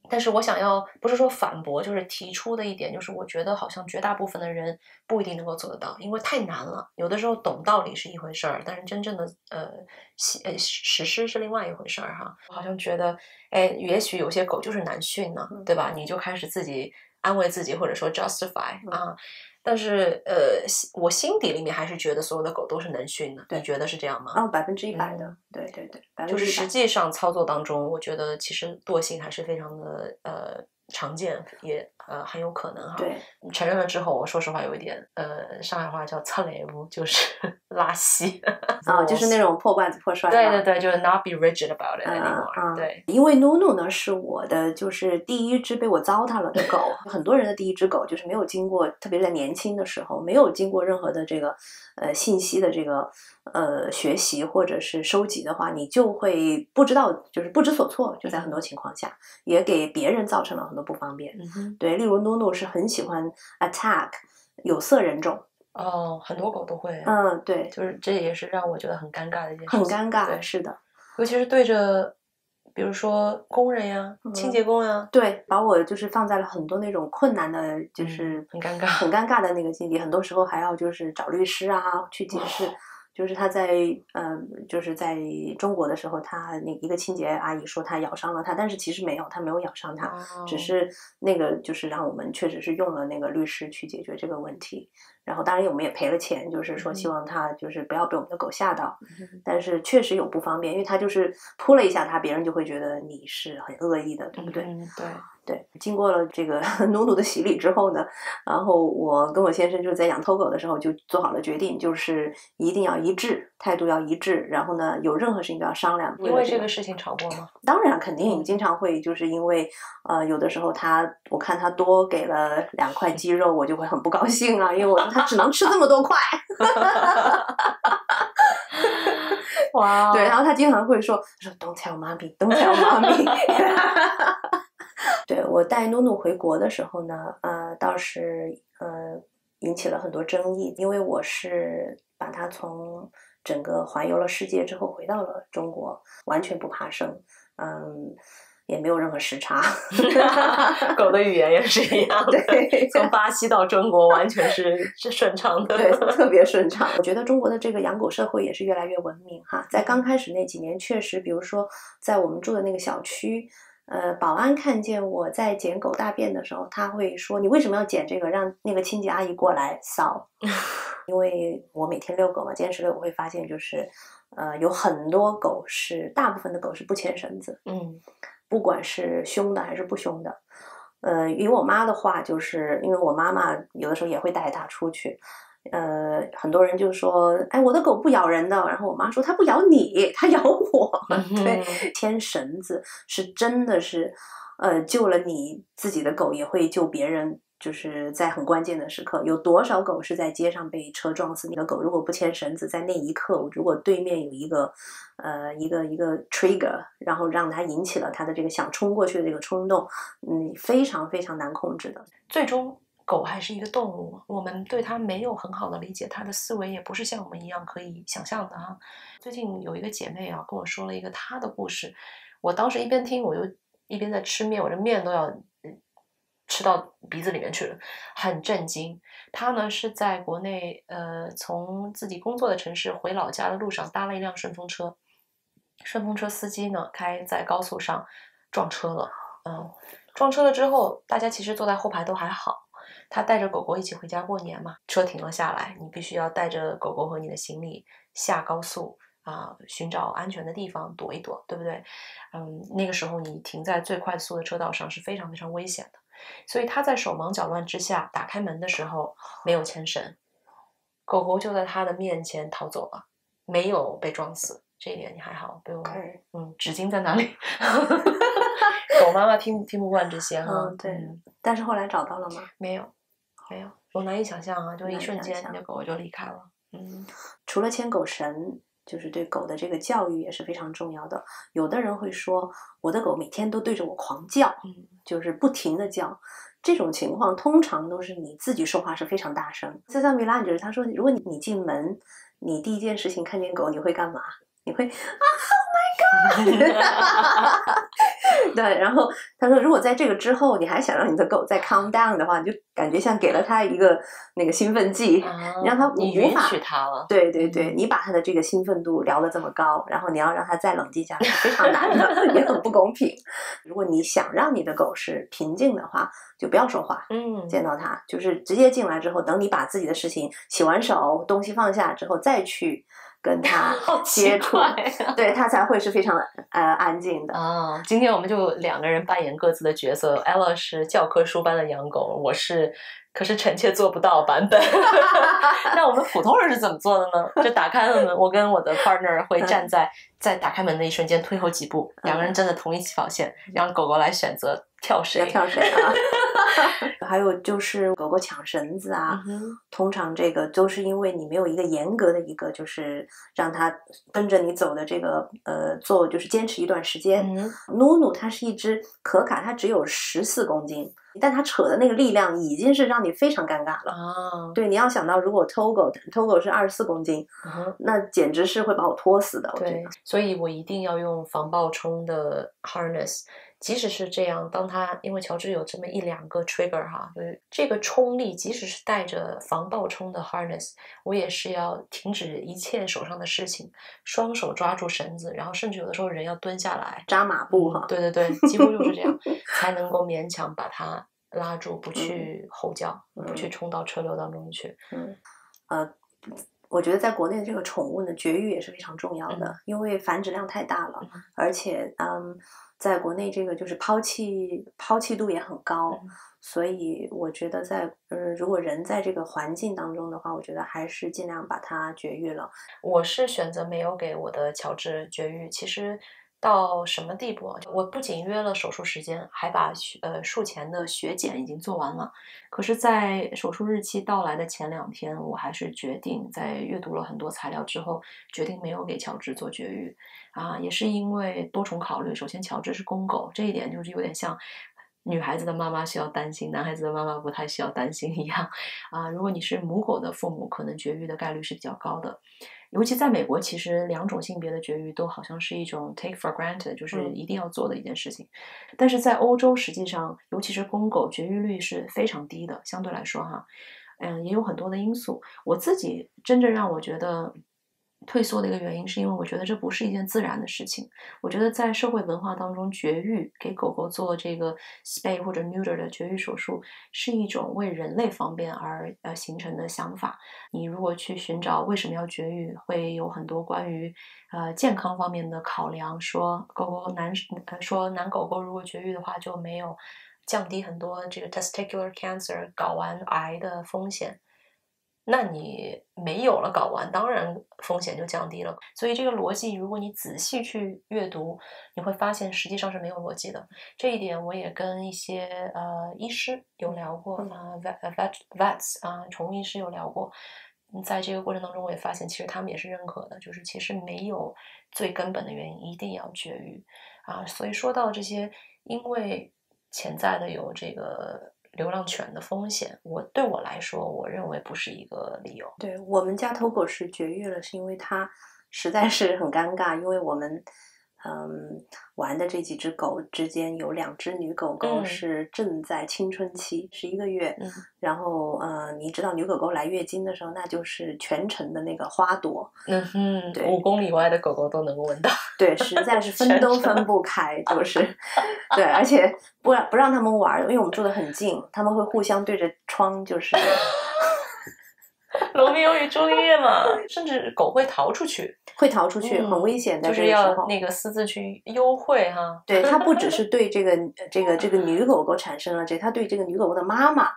Speaker 1: 但是我想要不是说反驳，就是提出的一点，就是我觉得好像绝大部分的人不一定能够做得到，因为太难了。有的时候懂道理是一回事儿，但是真正的实施是另外一回事儿哈。我好像觉得，也许有些狗就是难训呢，对吧？你就开始自己安慰自己，或者说 justify 啊。但是我心底里面还是觉得所有的狗都是能训的，你觉得是这样吗
Speaker 2: ？100%的，对对对，100%
Speaker 1: 就是实际上操作当中，我觉得其实惰性还是非常的常见，也很有可能哈。
Speaker 2: 对，
Speaker 1: 承认了之后，我说实话有一点上海话叫擦雷屋，就是拉稀
Speaker 2: 就是那种破罐子破摔。
Speaker 1: 对对对，就是 not be rigid about it anymore。对，
Speaker 2: 因为努努呢是我的就是第一只被我糟蹋了的狗。很多人的第一只狗就是没有经过，特别在年轻的时候没有经过任何的这个信息的这个学习或者是收集的话，你就会不知道，就是不知所措，就在很多情况下也给别人造成了很多不方便。对，例如努努是很喜欢 attack 有色人种。
Speaker 1: 很多狗都会。
Speaker 2: 对，
Speaker 1: 就是这也是让我觉得很尴尬的一件事情。
Speaker 2: 很尴尬，是的，
Speaker 1: 尤其是对着比如说工人呀、清洁工呀，
Speaker 2: 对，把我就是放在了很多那种困难的，就是
Speaker 1: 很尴尬、
Speaker 2: 很尴尬的那个境地。很多时候还要就是找律师啊去解释。就是他在就是在中国的时候，他那一个清洁阿姨说他咬伤了他，但是其实没有，他没有咬伤他，只是那个就是让我们确实是用了那个律师去解决这个问题。然后当然我们也赔了钱，就是说希望他就是不要被我们的狗吓到，但是确实有不方便，因为他就是扑了一下他，别人就会觉得你是很恶意的，对不对？对，经过了这个努努的洗礼之后呢，然后我跟我先生就是在养偷狗的时候就做好了决定，就是一定要一致，态度要一致，然后呢有任何事情都要商量。
Speaker 1: 因为这个事情吵过吗？
Speaker 2: 当然肯定经常会，就是因为有的时候我看他多给了2块鸡肉，我就会很不高兴啊，因为我说他只能吃这么多块。
Speaker 1: 哇，
Speaker 2: 对，然后他经常会说 Don't tell mommy, don't tell mommy。对，我带努努回国的时候呢，倒是引起了很多争议，因为我是把他从整个环游了世界之后回到了中国，完全不怕生，也没有任何时差。
Speaker 1: 狗的语言也是一样的，
Speaker 2: 对，
Speaker 1: 从巴西到中国完全是顺畅的，
Speaker 2: 对，特别顺畅。我觉得中国的这个养狗社会也是越来越文明哈，在刚开始那几年，确实，比如说在我们住的那个小区，保安看见我在捡狗大便的时候，他会说：“你为什么要捡这个？让那个清洁阿姨过来扫。”因为我每天遛狗嘛，坚持遛，我会发现就是，有很多狗大部分的狗是不牵绳子，不管是凶的还是不凶的。以我妈的话，就是因为我妈妈有的时候也会带它出去。很多人就说，哎，我的狗不咬人的，然后我妈说它不咬你，它咬我。对，牵绳子是真的是，救了你自己的狗，也会救别人。就是在很关键的时刻，有多少狗是在街上被车撞死？你的狗如果不牵绳子，在那一刻，如果对面有一个trigger， 然后让它引起了它的这个想冲过去的这个冲动，非常非常难控制的。
Speaker 1: 最终狗还是一个动物，我们对它没有很好的理解，它的思维也不是像我们一样可以想象的哈。最近有一个姐妹啊跟我说了一个她的故事，我当时一边听我就一边在吃面，我这面都要吃到鼻子里面去了，很震惊。她呢是在国内从自己工作的城市回老家的路上搭了一辆顺风车，顺风车司机呢开在高速上撞车了，撞车了之后，大家其实坐在后排都还好。他带着狗狗一起回家过年嘛，车停了下来，你必须要带着狗狗和你的行李下高速寻找安全的地方躲一躲，对不对？那个时候你停在最快速的车道上是非常非常危险的，所以他在手忙脚乱之下打开门的时候没有牵绳，狗狗就在他的面前逃走了，没有被撞死。这一点你还好，被我纸巾在哪里？狗妈妈听不惯这些哈。
Speaker 2: 对，但是后来找到了吗？
Speaker 1: 没有，我难以想象啊，就一瞬间你的狗就离开了。
Speaker 2: 除了牵狗绳，就是对狗的这个教育也是非常重要的。有的人会说，我的狗每天都对着我狂叫，就是不停的叫。这种情况通常都是你自己说话是非常大声。在米拉，就是他说，如果你进门，你第一件事情看见狗，你会干嘛？你会Oh my god！ 对，然后他说，如果在这个之后你还想让你的狗再 calm down 的话，你就感觉像给了他一个那个兴奋剂，你让他
Speaker 1: 你允许他了。
Speaker 2: 对对对，你把他的这个兴奋度聊得这么高，然后你要让他再冷静下来，非常难的，也很不公平。如果你想让你的狗是平静的话，就不要说话。见到他就是直接进来之后，等你把自己的事情洗完手，东西放下之后，再去跟他接触，对他才会是非常安静的。
Speaker 1: 今天我们就2个人扮演各自的角色 ，Ella 是教科书般的养狗，我是可是臣妾做不到版本。那我们普通人是怎么做的呢？就打开了门，我跟我的 partner 会站在打开门的一瞬间退后几步，2个人真的同一起跑线，让狗狗来选择跳谁。
Speaker 2: 跳谁啊？还有就是狗狗抢绳子啊，通常这个都是因为你没有一个严格的一个就是让它跟着你走的这个做就是坚持一段时间。努努它是一只可卡，它只有14公斤，但它扯的那个力量已经是让你非常尴尬了。对，你要想到如果偷狗是24公斤，那简直是会把我拖死的。
Speaker 1: 对，所以我一定要用防爆冲的 harness。即使是这样，当他因为乔治有这么1-2个 trigger 哈，就是这个冲力，即使是带着防爆冲的 harness， 我也是要停止一切手上的事情，双手抓住绳子，然后甚至有的时候人要蹲下来
Speaker 2: 扎马步哈。
Speaker 1: 对对对，几乎就是这样，才能够勉强把它拉住，不去吼叫，不去冲到车流当中去。
Speaker 2: 我觉得在国内的这个宠物呢，绝育也是非常重要的，因为繁殖量太大了，而且在国内这个就是抛弃度也很高，所以我觉得如果人在这个环境当中的话，我觉得还是尽量把它绝育了。
Speaker 1: 我是选择没有给我的乔治绝育，其实到什么地步啊？我不仅约了手术时间，还把术前的血检已经做完了。可是，在手术日期到来的前2天，我还是决定在阅读了很多材料之后，决定没有给乔治做绝育啊，也是因为多重考虑。首先，乔治是公狗，这一点就是有点像女孩子的妈妈需要担心，男孩子的妈妈不太需要担心一样啊。如果你是母狗的父母，可能绝育的概率是比较高的。尤其在美国，其实2种性别的绝育都好像是一种 take for granted， 就是一定要做的一件事情。但是在欧洲，实际上，尤其是公狗，绝育率是非常低的，相对来说哈，也有很多的因素。我自己真正让我觉得退缩的一个原因，是因为我觉得这不是一件自然的事情。我觉得在社会文化当中，绝育给狗狗做这个 spay 或者 neuter 的绝育手术，是一种为人类方便而形成的想法。你如果去寻找为什么要绝育，会有很多关于健康方面的考量，说男狗狗如果绝育的话，就没有降低很多这个 testicular cancer 睾丸癌的风险。那你没有了睾丸，当然风险就降低了。所以这个逻辑，如果你仔细去阅读，你会发现实际上是没有逻辑的。这一点我也跟一些医师有聊过vets 宠物医师有聊过。在这个过程当中，我也发现其实他们也是认可的，就是其实没有最根本的原因一定要绝育所以说到这些，因为潜在的有这个流浪犬的风险，对我来说，我认为不是一个理由。
Speaker 2: 对，我们家头狗是绝育了，是因为它实在是很尴尬，因为我们玩的这几只狗之间有2只女狗狗是正在青春期，11个月，然后你知道女狗狗来月经的时候，那就是全程的那个花朵
Speaker 1: 对，5公里外的狗狗都能够闻到，
Speaker 2: 对，实在是分都分不开，就是对，而且不让他们玩，因为我们住得很近，他们会互相对着窗就是
Speaker 1: 罗密欧与朱丽叶嘛，甚至狗会逃出去，
Speaker 2: 很危险的，
Speaker 1: 就是要那个私自去幽会哈。
Speaker 2: 对，它不只是对这个女狗狗产生了它对这个女狗狗的妈妈，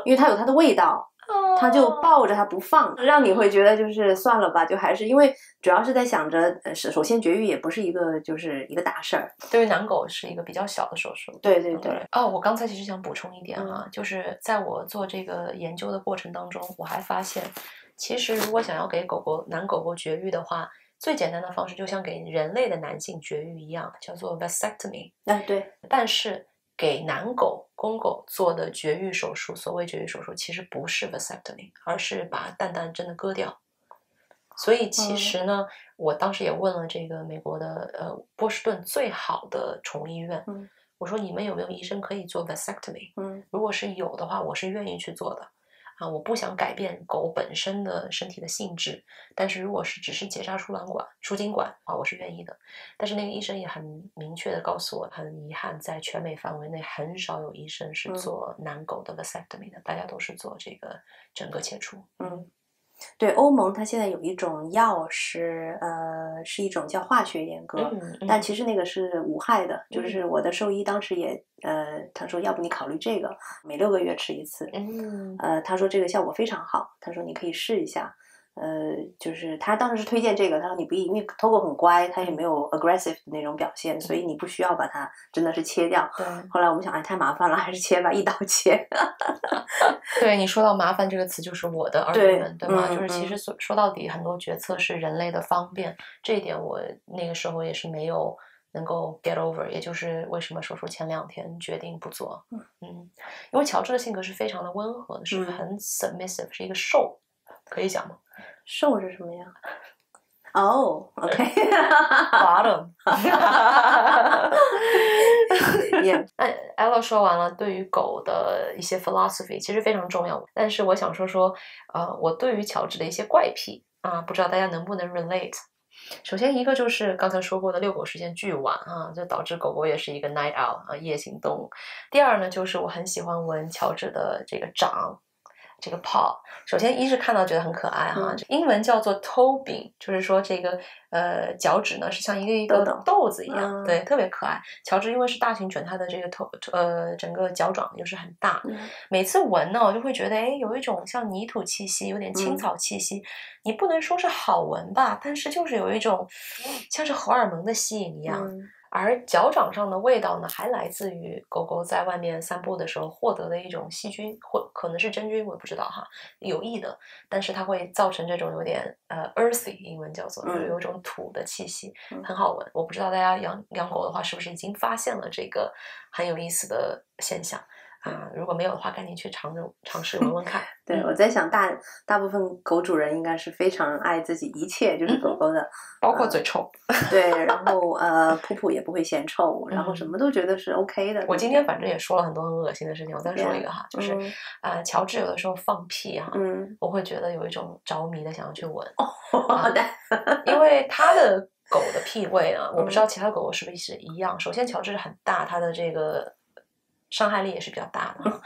Speaker 2: 因为它有它的味道，它就抱着它不放，让你会觉得就是算了吧，就还是因为主要是在想着，首先绝育也不是一个大事儿，
Speaker 1: 对于男狗是一个比较小的手术。
Speaker 2: 对对对。
Speaker 1: 我刚才其实想补充一点就是在我做这个研究的过程当中，我还发现，其实如果想要给男狗狗绝育的话，最简单的方式就像给人类的男性绝育一样，叫做 vasectomy。
Speaker 2: 对。
Speaker 1: 但是给公狗做的绝育手术，所谓绝育手术其实不是 vasectomy， 而是把蛋蛋真的割掉。所以其实呢，我当时也问了这个美国的波士顿最好的宠物医院，我说你们有没有医生可以做 vasectomy？如果是有的话，我是愿意去做的。我不想改变狗本身的身体的性质，但是如果是只是结扎输精管我是愿意的。但是那个医生也很明确的告诉我，很遗憾，在全美范围内很少有医生是做男狗的 vasectomy 的，大家都是做这个整个切除。
Speaker 2: 对，欧盟它现在有一种药是一种叫化学阉割，但其实那个是无害的。就是我的兽医当时也他说要不你考虑这个，每6个月吃1次。他说这个效果非常好，他说你可以试一下。就是他当时是推荐这个，他说你不因为Togo很乖，他也没有 aggressive 的那种表现，所以你不需要把它真的是切掉。后来我们想，太麻烦了，还是切吧，一刀切。
Speaker 1: 对，你说到麻烦这个词，就是我的 argument， 对吗？就是其实说到底，很多决策是人类的方便，这一点我那个时候也是没有能够 get over， 也就是为什么手术前2天决定不做。因为乔治的性格是非常的温和的，是很 submissive，是一个受，可以讲吗？
Speaker 2: 受是什么呀？哦，OK，
Speaker 1: bottom。Yeah. 那 Ella 说完了对于狗的一些 philosophy， 其实非常重要。但是我想说，我对于乔治的一些怪癖啊，不知道大家能不能 relate。首先一个就是刚才说过的遛狗时间巨晚啊，就导致狗狗也是一个 night out 啊，夜行动物。第二呢，就是我很喜欢闻乔治的这个掌。这个 paw， 首先一是看到觉得很可爱哈，英文叫做 toe bean， 就是说这个脚趾呢是像一个豆子一样，对，特别可爱。乔治因为是大型犬，它的这个整个脚掌就是很大，每次闻呢我就会觉得哎，有一种像泥土气息，有点青草气息，你不能说是好闻吧，但是就是有一种像是荷尔蒙的吸引一样。而脚掌上的味道呢，还来自于狗狗在外面散步的时候获得的一种细菌，或可能是真菌，我也不知道哈，有益的，但是它会造成这种有点earthy， 英文叫做，就是有一种土的气息，很好闻。我不知道大家养狗的话，是不是已经发现了这个很有意思的现象？如果没有的话，赶紧去尝试闻闻看。
Speaker 2: 对，我在想大部分狗主人应该是非常爱自己一切就是狗狗的，
Speaker 1: 包括嘴臭。
Speaker 2: 对，然后噗噗也不会嫌臭，然后什么都觉得是 OK 的。
Speaker 1: 我今天反正也说了很多很恶心的事情，我再说一个哈，就是乔治有的时候放屁哈，我会觉得有一种着迷的想要去闻。
Speaker 2: 好的，
Speaker 1: 因为他的狗的屁味呢，我不知道其他狗狗是不是一样。首先，乔治很大，它的这个伤害力也是比较大的，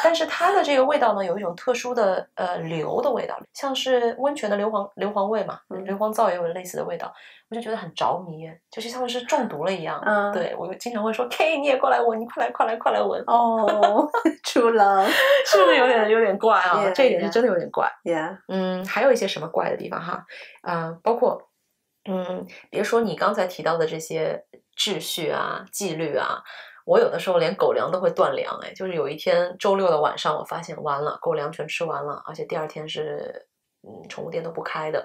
Speaker 1: 但是它的这个味道呢，有一种特殊的硫的味道，像是温泉的硫磺味嘛，硫磺皂也有类似的味道，我就觉得很着迷，就是像是中毒了一样。对，我经常会说 K 你也过来闻，你快来闻。
Speaker 2: 哦，true love，
Speaker 1: 是不是有点怪啊？ Yeah, 这一点是真的有点怪。
Speaker 2: Yeah.
Speaker 1: 还有一些什么怪的地方哈，包括别说你刚才提到的这些秩序啊、纪律啊。我有的时候连狗粮都会断粮，就是有一天周六的晚上，我发现完了，狗粮全吃完了，而且第二天是宠物店都不开的，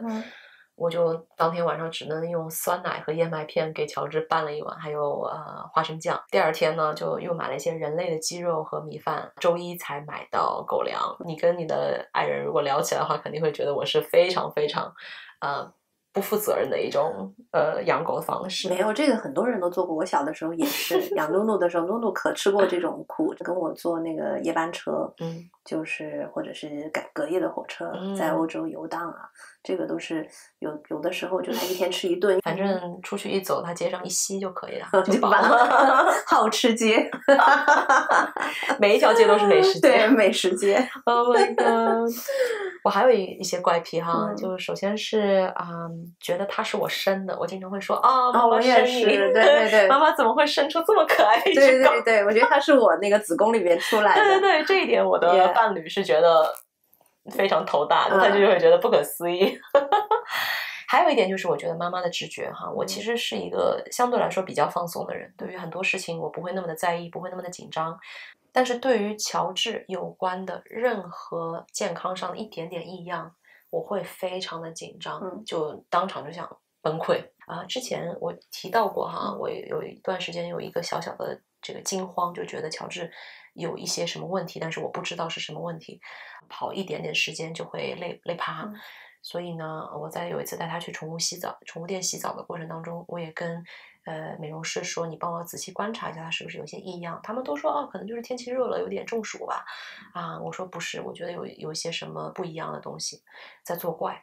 Speaker 1: 我就当天晚上只能用酸奶和燕麦片给乔治拌了一碗，还有花生酱。第二天呢，就又买了一些人类的鸡肉和米饭，周一才买到狗粮。你跟你的爱人如果聊起来的话，肯定会觉得我是非常非常不负责任的一种养狗的方式。
Speaker 2: 没有，这个很多人都做过，我小的时候也是养露露的时候，露露可吃过这种苦，跟我坐那个夜班车，就是或者是隔夜的火车，在欧洲游荡啊，这个都是有的时候就是一天吃一顿，
Speaker 1: 反正出去一走，它街上一吸就可以了，
Speaker 2: 就饱了。好吃街，
Speaker 1: 每一条街都是美食街，
Speaker 2: 对，美食街。
Speaker 1: Oh my god！ 我还有一些怪癖哈，就首先是觉得它是我生的，我经常会说妈妈生你，
Speaker 2: 对，
Speaker 1: 妈妈怎么会生出这么可爱的一只狗？
Speaker 2: 对，我觉得它是我那个子宫里面出来的。
Speaker 1: 对，这一点我的伴侣是觉得非常头大的，他就会觉得不可思议。还有一点就是，我觉得妈妈的直觉哈，我其实是一个相对来说比较放松的人，对于很多事情我不会那么的在意，不会那么的紧张。但是对于乔治有关的任何健康上的一点点异样，我会非常的紧张，就当场就想崩溃之前我提到过哈，我有一段时间有一个小小的这个惊慌，就觉得乔治有一些什么问题，但是我不知道是什么问题，跑一点点时间就会累趴。所以呢，我在有一次带他去宠物店洗澡的过程当中，我也跟美容师说，你帮我仔细观察一下他是不是有些异样。他们都说可能就是天气热了，有点中暑吧。我说不是，我觉得有一些什么不一样的东西在作怪。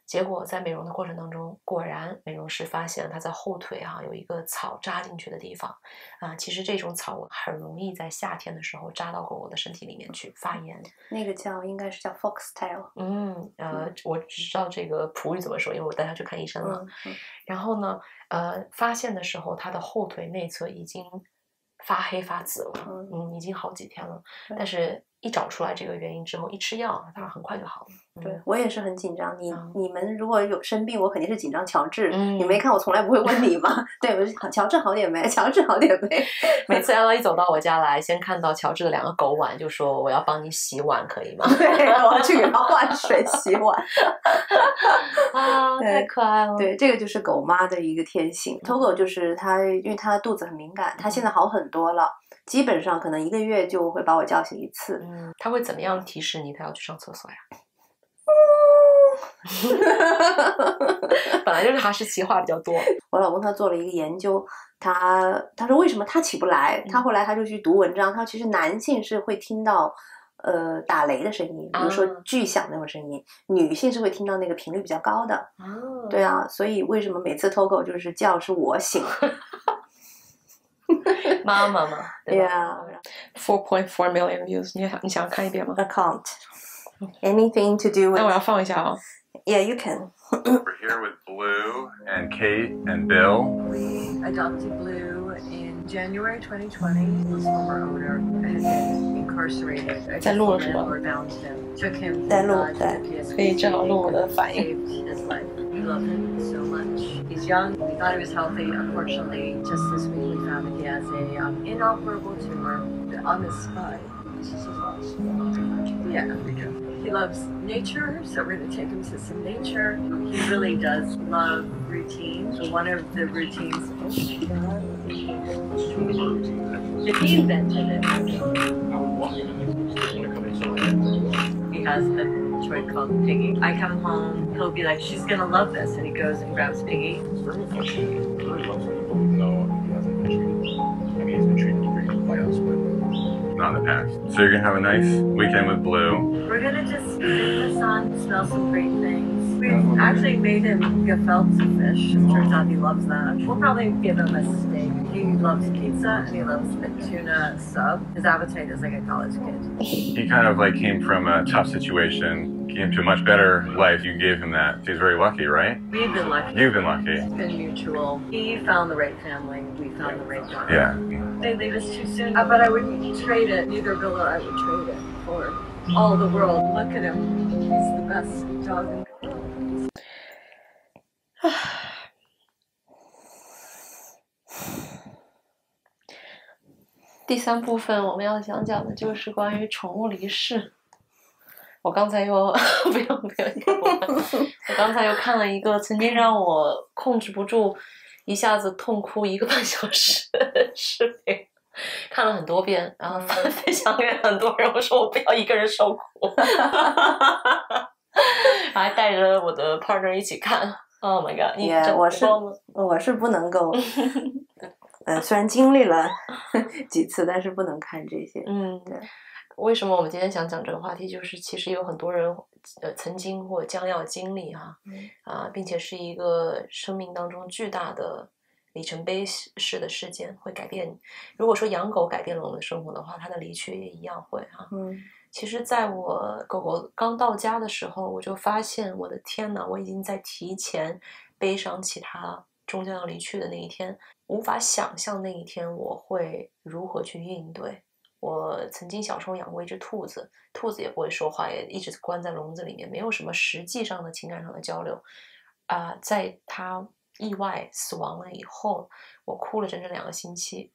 Speaker 1: 结果在美容的过程当中，果然美容师发现他在后腿有一个草扎进去的地方其实这种草很容易在夏天的时候扎到狗狗的身体里面去发炎，
Speaker 2: 那个应该是叫 foxtail。
Speaker 1: 我只知道这个普语怎么说，因为我带他去看医生了。然后呢发现的时候他的后腿内侧已经发黑发紫了，已经好几天了，但是一找出来这个原因之后，一吃药它很快就好了。
Speaker 2: 对，我也是很紧张。你们如果有生病，我肯定是紧张乔治。你没看我从来不会问你吗？对，我是乔治好点没？乔治好点没？
Speaker 1: 每次 Ella 一走到我家来，先看到乔治的2个狗碗，就说我要帮你洗碗，可以吗？
Speaker 2: 对，我要去给他换水洗碗。
Speaker 1: 太可爱了。
Speaker 2: 对，这个就是狗妈的一个天性。Togo 就是它，因为它肚子很敏感，它现在好很多了。基本上可能1个月就会把我叫醒一次。
Speaker 1: 他会怎么样提示你他要去上厕所呀？本来就是哈士奇话比较多。
Speaker 2: 我老公他做了一个研究，他说为什么他起不来？他后来他就去读文章，他其实男性是会听到打雷的声音，比如说巨响那种声音，女性是会听到那个频率比较高的。对啊，所以为什么每次偷狗就是叫是我醒
Speaker 1: 妈妈嘛，对吧
Speaker 2: ？Yeah，
Speaker 1: 4.4 million views， 你想看一遍吗
Speaker 2: ？Account anything to do with？
Speaker 1: 那我要放一下啊。
Speaker 2: Yeah, you can.
Speaker 3: We're here with Blue and Kate and Bill.
Speaker 4: We adopted Blue in January 2020. His former owner had been incarcerated. A
Speaker 1: 在录了是吧？
Speaker 4: landlord found him, took him
Speaker 2: 在录
Speaker 4: to
Speaker 2: 在
Speaker 4: the PSP,
Speaker 1: 可以正好录我的反应。
Speaker 4: saved his life. We love him so much. He's young. We thought he was healthy. Unfortunately, just this week we found that he has a inoperable tumor on his spine. Yeah. He loves nature, so we're going to take him to some nature. He really does love routine. So one of the routines, he invented it. He has a toy called Piggy. I come home, he'll be like, she's going to love this. And he goes and grabs Piggy.
Speaker 3: It's very affectionate. He really loves when people know he hasn't been treated. I mean, he's been treated great by us, but not in the past. So you're going to have a nice weekend with Blue.
Speaker 4: We're going to just sit in the sun, smell some great things. We've actually made him gefilte fish. It turns out he loves that. We'll probably give him a steak. He loves pizza and he loves a tuna sub. His appetite is like a college kid.
Speaker 3: He kind of like came from a tough situation, came to a much better life. You gave him that. He's very lucky, right?
Speaker 4: We've been lucky.
Speaker 3: You've been lucky.
Speaker 4: It's been mutual. He found the right family. We found the right dog.
Speaker 3: Yeah.
Speaker 4: They leave us too soon. But I wouldn't trade it. Neither Bill or I would trade it for all the world. Look at him. He's the best dog in the world.
Speaker 1: 第三部分我们要讲的就是关于宠物离世。我刚才又不要，我刚才又看了一个曾经让我控制不住一下子痛哭1个半小时的视频，看了很多遍，然后分享给很多人，我说我不要一个人受苦，还带着我的 partner 一起看。Oh my god！ 你
Speaker 2: 我是不能够，虽然经历了几次，但是不能看这些。对。
Speaker 1: 为什么我们今天想讲这个话题？就是其实有很多人曾经或将要经历并且是一个生命当中巨大的里程碑式的事件，会改变。如果说养狗改变了我们的生活的话，它的离去也一样会其实在我狗狗刚到家的时候，我就发现我的天哪，我已经在提前悲伤起它终将要离去的那一天，无法想象那一天我会如何去应对。我曾经小时候养过一只兔子，兔子也不会说话，也一直关在笼子里面，没有什么实际上的情感上的交流在它意外死亡了以后，我哭了整整2个星期。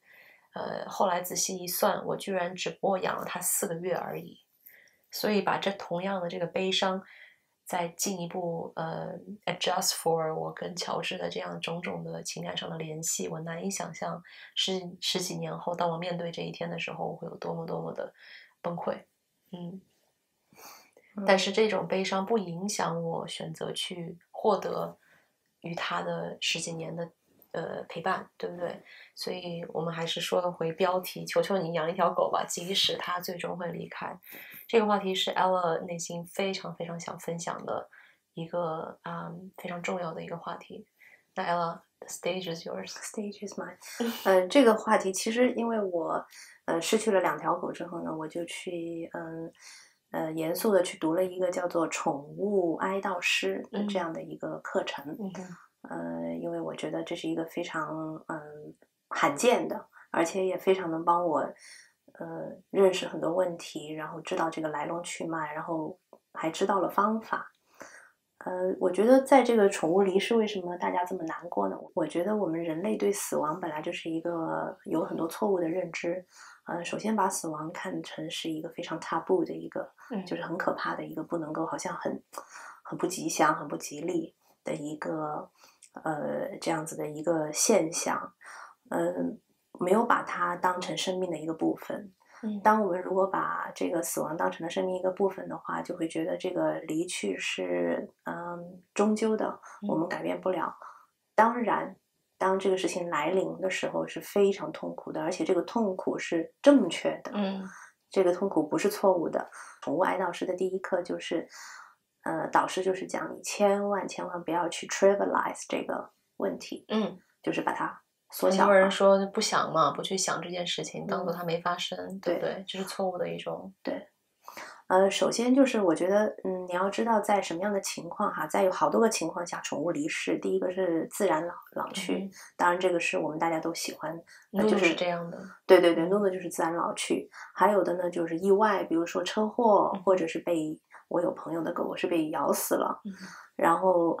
Speaker 1: 后来仔细一算，我居然只不过养了它4个月而已。所以把这同样的这个悲伤再进一步adjust for 我跟乔治的这样种种的情感上的联系，我难以想象十几年后，当我面对这一天的时候，我会有多么多么的崩溃。但是这种悲伤不影响我选择去获得与他的10几年的陪伴，对不对？所以我们还是说回标题，求求你养一条狗吧，即使它最终会离开。这个话题是 Ella 内心非常非常想分享的一个非常重要的一个话题。那 Ella, the stage is yours.
Speaker 2: Stage is mine. 这个话题其实因为我失去了2条狗之后呢，我就去严肃的去读了一个叫做宠物哀悼师的这样的一个课程。因为我觉得这是一个非常罕见的，而且也非常能帮我认识很多问题，然后知道这个来龙去脉，然后还知道了方法。我觉得在这个宠物离世，为什么大家这么难过呢？我觉得我们人类对死亡本来就是一个有很多错误的认知。首先把死亡看成是一个非常 taboo 的一个，就是很可怕的一个，不能够好像很不吉祥、很不吉利的一个这样子的一个现象。没有把它当成生命的一个部分。当我们如果把这个死亡当成了生命一个部分的话，就会觉得这个离去是终究的，我们改变不了。当然当这个事情来临的时候是非常痛苦的，而且这个痛苦是正确的，这个痛苦不是错误的。宠物哀悼师的第一课就是导师就是讲你千万不要去 trivialize 这个问题，就是把它缩小化。
Speaker 1: 很多人说不想嘛，不去想这件事情，当做它没发生，对不对？这是错误的一种。
Speaker 2: 对，首先就是我觉得，你要知道在什么样的情况哈，在有好多个情况下宠物离世，第一个是自然老去，当然这个是我们大家都喜欢，
Speaker 1: 就是这样的。
Speaker 2: 对，露露就是自然老去，还有的呢就是意外，比如说车祸，或者是我有朋友的狗狗是被咬死了，然后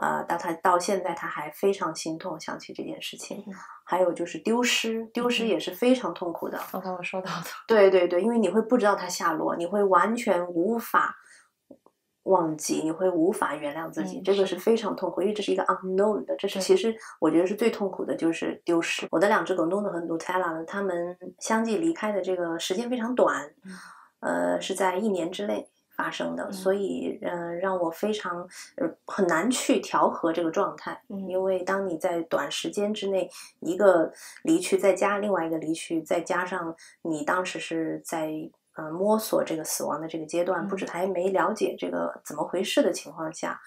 Speaker 2: 到现在他还非常心痛，想起这件事情。还有就是丢失也是非常痛苦的。
Speaker 1: 刚才我说到的。
Speaker 2: 对，因为你会不知道他下落，你会完全无法忘记，你会无法原谅自己，这个是非常痛苦，因为这是一个 unknown 的，这是其实我觉得是最痛苦的，就是丢失。我的2只狗 Nuno 和 Nutella 呢，他们相继离开的这个时间非常短，是在1年之内发生的，所以让我非常很难去调和这个状态，因为当你在短时间之内一个离去，再加另外一个离去，再加上你当时是在摸索这个死亡的这个阶段，不止还没了解这个怎么回事的情况下，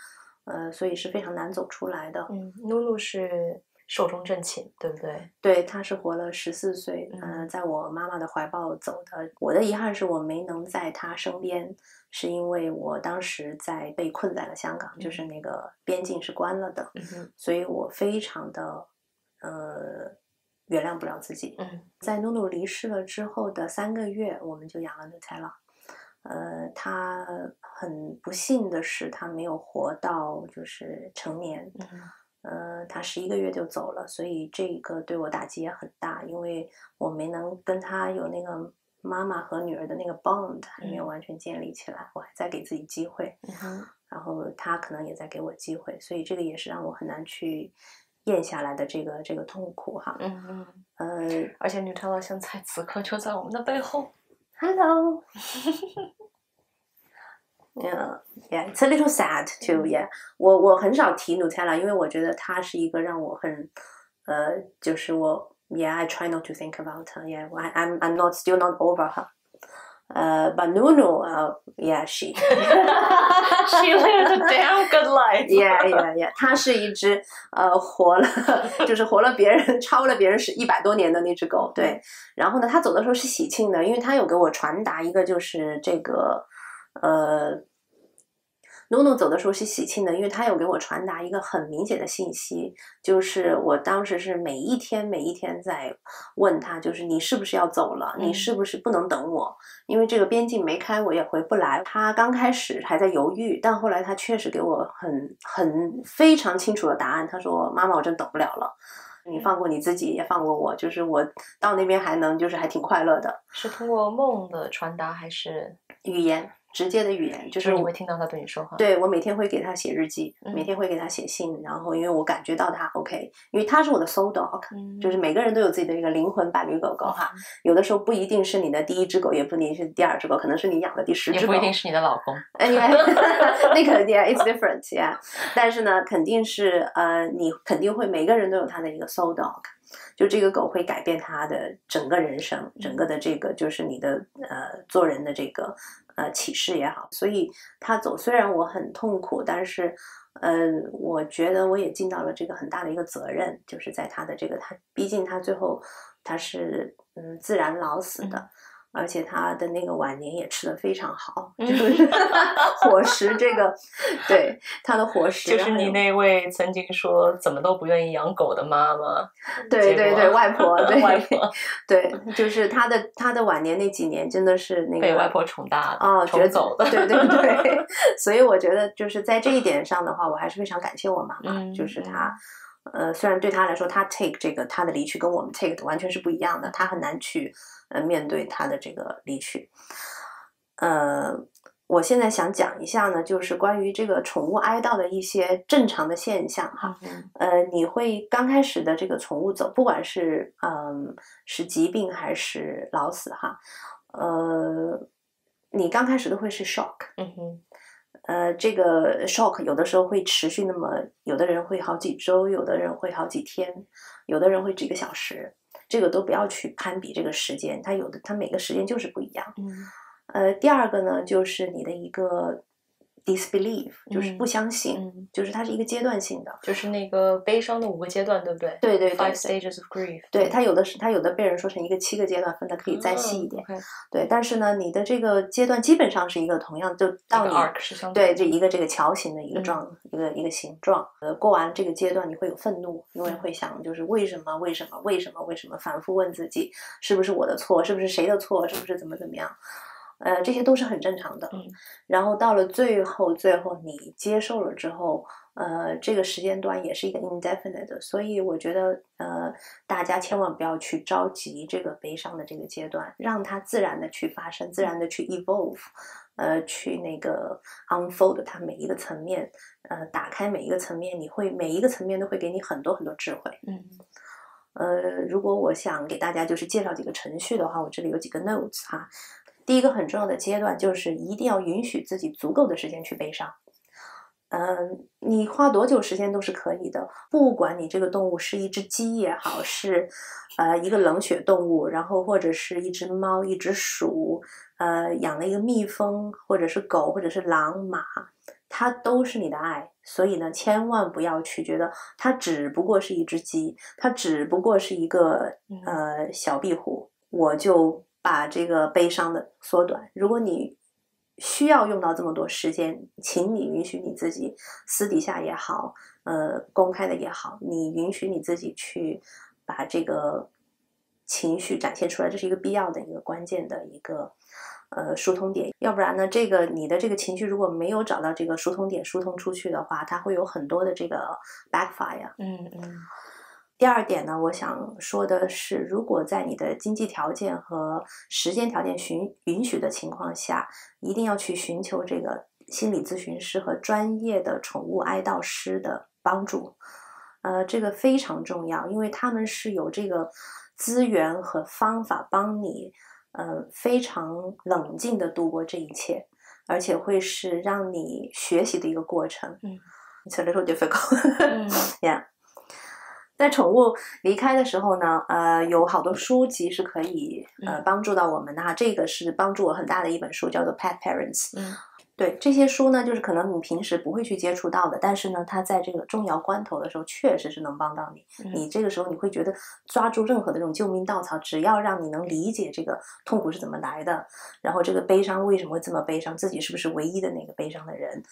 Speaker 2: 所以是非常难走出来的。
Speaker 1: 露露是寿终正寝，对不对？
Speaker 2: 对，他是活了14岁，在我妈妈的怀抱走的。我的遗憾是我没能在他身边，是因为我当时被困在了香港，就是那个边境是关了的，所以我非常的原谅不了自己。在努努离世了之后的3个月，我们就养了Nutella。他很不幸的是，他没有活到就是成年。他11个月就走了，所以这个对我打击也很大，因为我没能跟他有那个妈妈和女儿的那个 bond 还没有完全建立起来，我还在给自己机会，然后他可能也在给我机会，所以这个也是让我很难去咽下来的这个痛苦哈。
Speaker 1: 而且Nutella现在此刻就在我们的背后。
Speaker 2: Hello. Yeah, it's a little sad too. Yeah, 我很少提 Nutella， 因为我觉得它是一个让我很就是Yeah, I try not to think about her. Yeah, I'm still not over her. But Nuno, yeah, she
Speaker 1: lived a damn good life.
Speaker 2: Yeah. 她是一只活了别人超了别人100多年的那只狗。对，然后呢，她走的时候是喜庆的，因为她有给我传达一个就是这个Nuno 走的时候是喜庆的，因为他有给我传达一个很明显的信息，就是我当时是每一天在问他，就是你是不是要走了，你是不是不能等我，因为这个边境没开我也回不来。他刚开始还在犹豫，但后来他确实给我非常清楚的答案，他说妈妈我真等不了了，你放过你自己也放过我，就是我到那边还能就是还挺快乐的。
Speaker 1: 是通过梦的传达还是
Speaker 2: 语言，直接的语言，就是
Speaker 1: 你会听到他对你说话。
Speaker 2: 对，我每天会给他写日记，每天会给他写信，然后因为我感觉到他 OK， 因为他是我的 soul dog，就是每个人都有自己的一个灵魂伴侣狗狗哈，有的时候不一定是你的第1只狗，也不一定是第2只狗，可能是你养的第10只狗，
Speaker 1: 也不一定是你的老公。
Speaker 2: 那个 yeah it's different yeah， 但是呢，肯定是你肯定会每个人都有他的一个 soul dog。就这个狗会改变他的整个人生，整个的这个就是你的做人的这个启示也好，所以他走虽然我很痛苦，但是我觉得我也尽到了这个很大的一个责任，就是在他的这个毕竟他最后他是自然老死的。而且他的那个晚年也吃得非常好，就是伙食这个，对他的伙食，
Speaker 1: 就是你那位曾经说怎么都不愿意养狗的妈妈，
Speaker 2: 对，外婆，对
Speaker 1: 外婆，
Speaker 2: 对，就是他的晚年那几年真的是那个
Speaker 1: 被外婆宠大的，
Speaker 2: 哦，
Speaker 1: 宠走的，
Speaker 2: 对，所以我觉得就是在这一点上的话，我还是非常感谢我妈妈，就是她。虽然对他来说，他 take 这个他的离去跟我们 take 的完全是不一样的，他很难去面对他的这个离去。我现在想讲一下呢，就是关于这个宠物哀悼的一些正常的现象哈。你会刚开始的这个宠物走，不管是是疾病还是老死哈。你刚开始都会是 shock，这个 shock 有的时候会持续那么，有的人会好几周，有的人会好几天，有的人会几个小时，这个都不要去攀比这个时间，它每个时间就是不一样。第二个呢，就是你的一个 disbelief， 就是不相信，就是它是一个阶段性的，
Speaker 1: 就是那个悲伤的5个阶段，对不对？
Speaker 2: 对对对
Speaker 1: ，5 stages of grief。
Speaker 2: 对，它有的被人说成一个7个阶段，分的可以再细一点。
Speaker 1: okay。
Speaker 2: 对，但是呢，你的这个阶段基本上是一个同样，就到你
Speaker 1: arc 是相
Speaker 2: 对这个桥形的一个一个形状。过完这个阶段，你会有愤怒，因为会想就是为什么反复问自己，是不是我的错，是不是谁的错，是不是怎么样。这些都是很正常的。然后到了最后你接受了之后，这个时间段也是一个 indefinite 的，所以我觉得大家千万不要去着急这个悲伤的这个阶段，让它自然的去发生，自然的去 evolve，去那个 unfold 它每一个层面，打开每一个层面，每一个层面都会给你很多很多智慧。如果我想给大家就是介绍几个程序的话，我这里有几个 notes 哈。第一个很重要的阶段就是一定要允许自己足够的时间去悲伤。你花多久时间都是可以的，不管你这个动物是一只鸡也好，是一个冷血动物，然后或者是一只猫、一只鼠，养了一个蜜蜂，或者是狗，或者是狼、马，它都是你的爱。所以呢，千万不要去觉得它只不过是一只鸡，它只不过是一个小壁虎，我就把这个悲伤的缩短。如果你需要用到这么多时间，请你允许你自己私底下也好，公开的也好，你允许你自己去把这个情绪展现出来，这是一个必要的一个关键的一个疏通点。要不然呢，你的这个情绪如果没有找到这个疏通点，疏通出去的话，它会有很多的这个 backfire。第二点呢，我想说的是，如果在你的经济条件和时间条件允许的情况下，一定要去寻求这个心理咨询师和专业的宠物哀悼师的帮助。这个非常重要，因为他们是有这个资源和方法帮你非常冷静的度过这一切，而且会是让你学习的一个过程。It's a little difficult. Yeah. 在宠物离开的时候呢，有好多书籍是可以帮助到我们的哈。这个是帮助我很大的一本书，叫做 Pet Parents。对，这些书呢，就是可能你平时不会去接触到的，但是呢，它在这个重要关头的时候，确实是能帮到你。你这个时候你会觉得抓住任何的这种救命稻草，只要让你能理解这个痛苦是怎么来的，然后这个悲伤为什么会这么悲伤，自己是不是唯一的那个悲伤的人？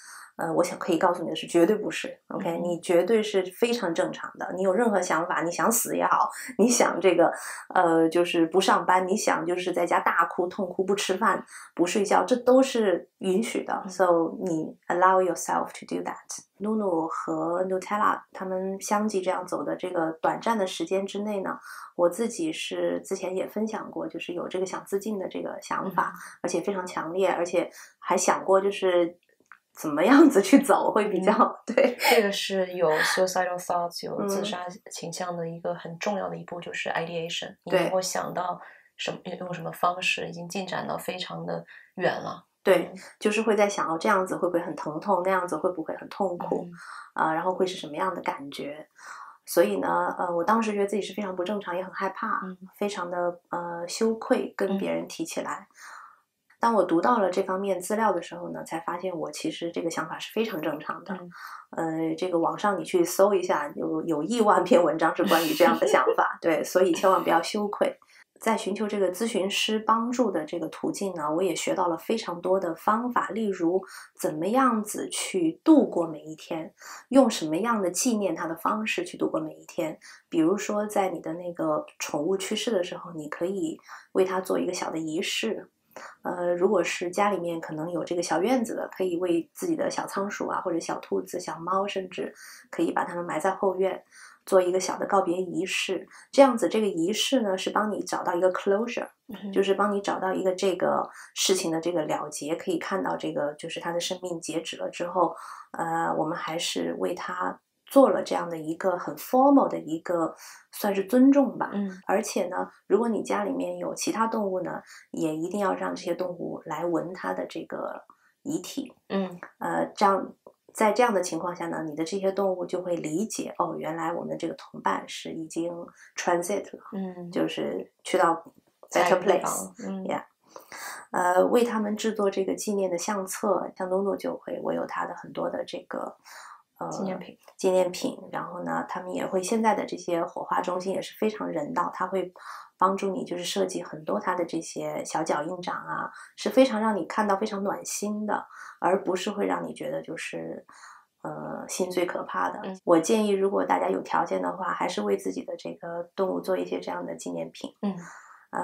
Speaker 2: 我想可以告诉你的是，绝对不是。OK， 你绝对是非常正常的。你有任何想法，你想死也好，你想这个就是不上班，你想就是在家大哭痛哭不吃饭不睡觉，这都是允许的。So 你 allow yourself to do that。露露和 Nutella 他们相继这样走的这个短暂的时间之内呢，我自己是之前也分享过，就是有这个想自尽的这个想法，而且非常强烈，而且还想过就是怎么样子去走会比较对。
Speaker 1: 这个是有 suicidal thoughts 有自杀倾向的一个很重要的一步，就是 ideation。你能够想到用什么方式，已经进展到非常的远了。
Speaker 2: 对，就是会在想这样子会不会很疼痛，那样子会不会很痛苦然后会是什么样的感觉。所以呢我当时觉得自己是非常不正常，也很害怕，非常的羞愧跟别人提起来。当我读到了这方面资料的时候呢，才发现我其实这个想法是非常正常的。这个网上你去搜一下，有亿万篇文章是关于这样的想法。对，所以千万不要羞愧。在寻求这个咨询师帮助的这个途径呢，我也学到了非常多的方法，例如怎么样子去度过每一天，用什么样的纪念它的方式去度过每一天。比如说在你的那个宠物去世的时候，你可以为它做一个小的仪式。如果是家里面可能有这个小院子的，可以为自己的小仓鼠啊，或者小兔子、小猫，甚至可以把它们埋在后院，做一个小的告别仪式。这样子这个仪式呢，是帮你找到一个 closure，就是帮你找到一个这个事情的这个了结，可以看到这个就是它的生命截止了之后，我们还是为它做了这样的一个很 formal 的一个算是尊重吧。而且呢，如果你家里面有其他动物呢，也一定要让这些动物来闻它的这个遗体。这样在这样的情况下呢，你的这些动物就会理解，哦，原来我们这个同伴是已经 transit 了，就是去到 better place。为他们制作这个纪念的相册，像诺诺就会，我有他的很多的这个纪念品。然后呢，他们也会，现在的这些火化中心也是非常人道，他会帮助你就是设计很多他的这些小脚印章啊，是非常让你看到非常暖心的，而不是会让你觉得就是心最可怕的。我建议如果大家有条件的话，还是为自己的这个动物做一些这样的纪念品。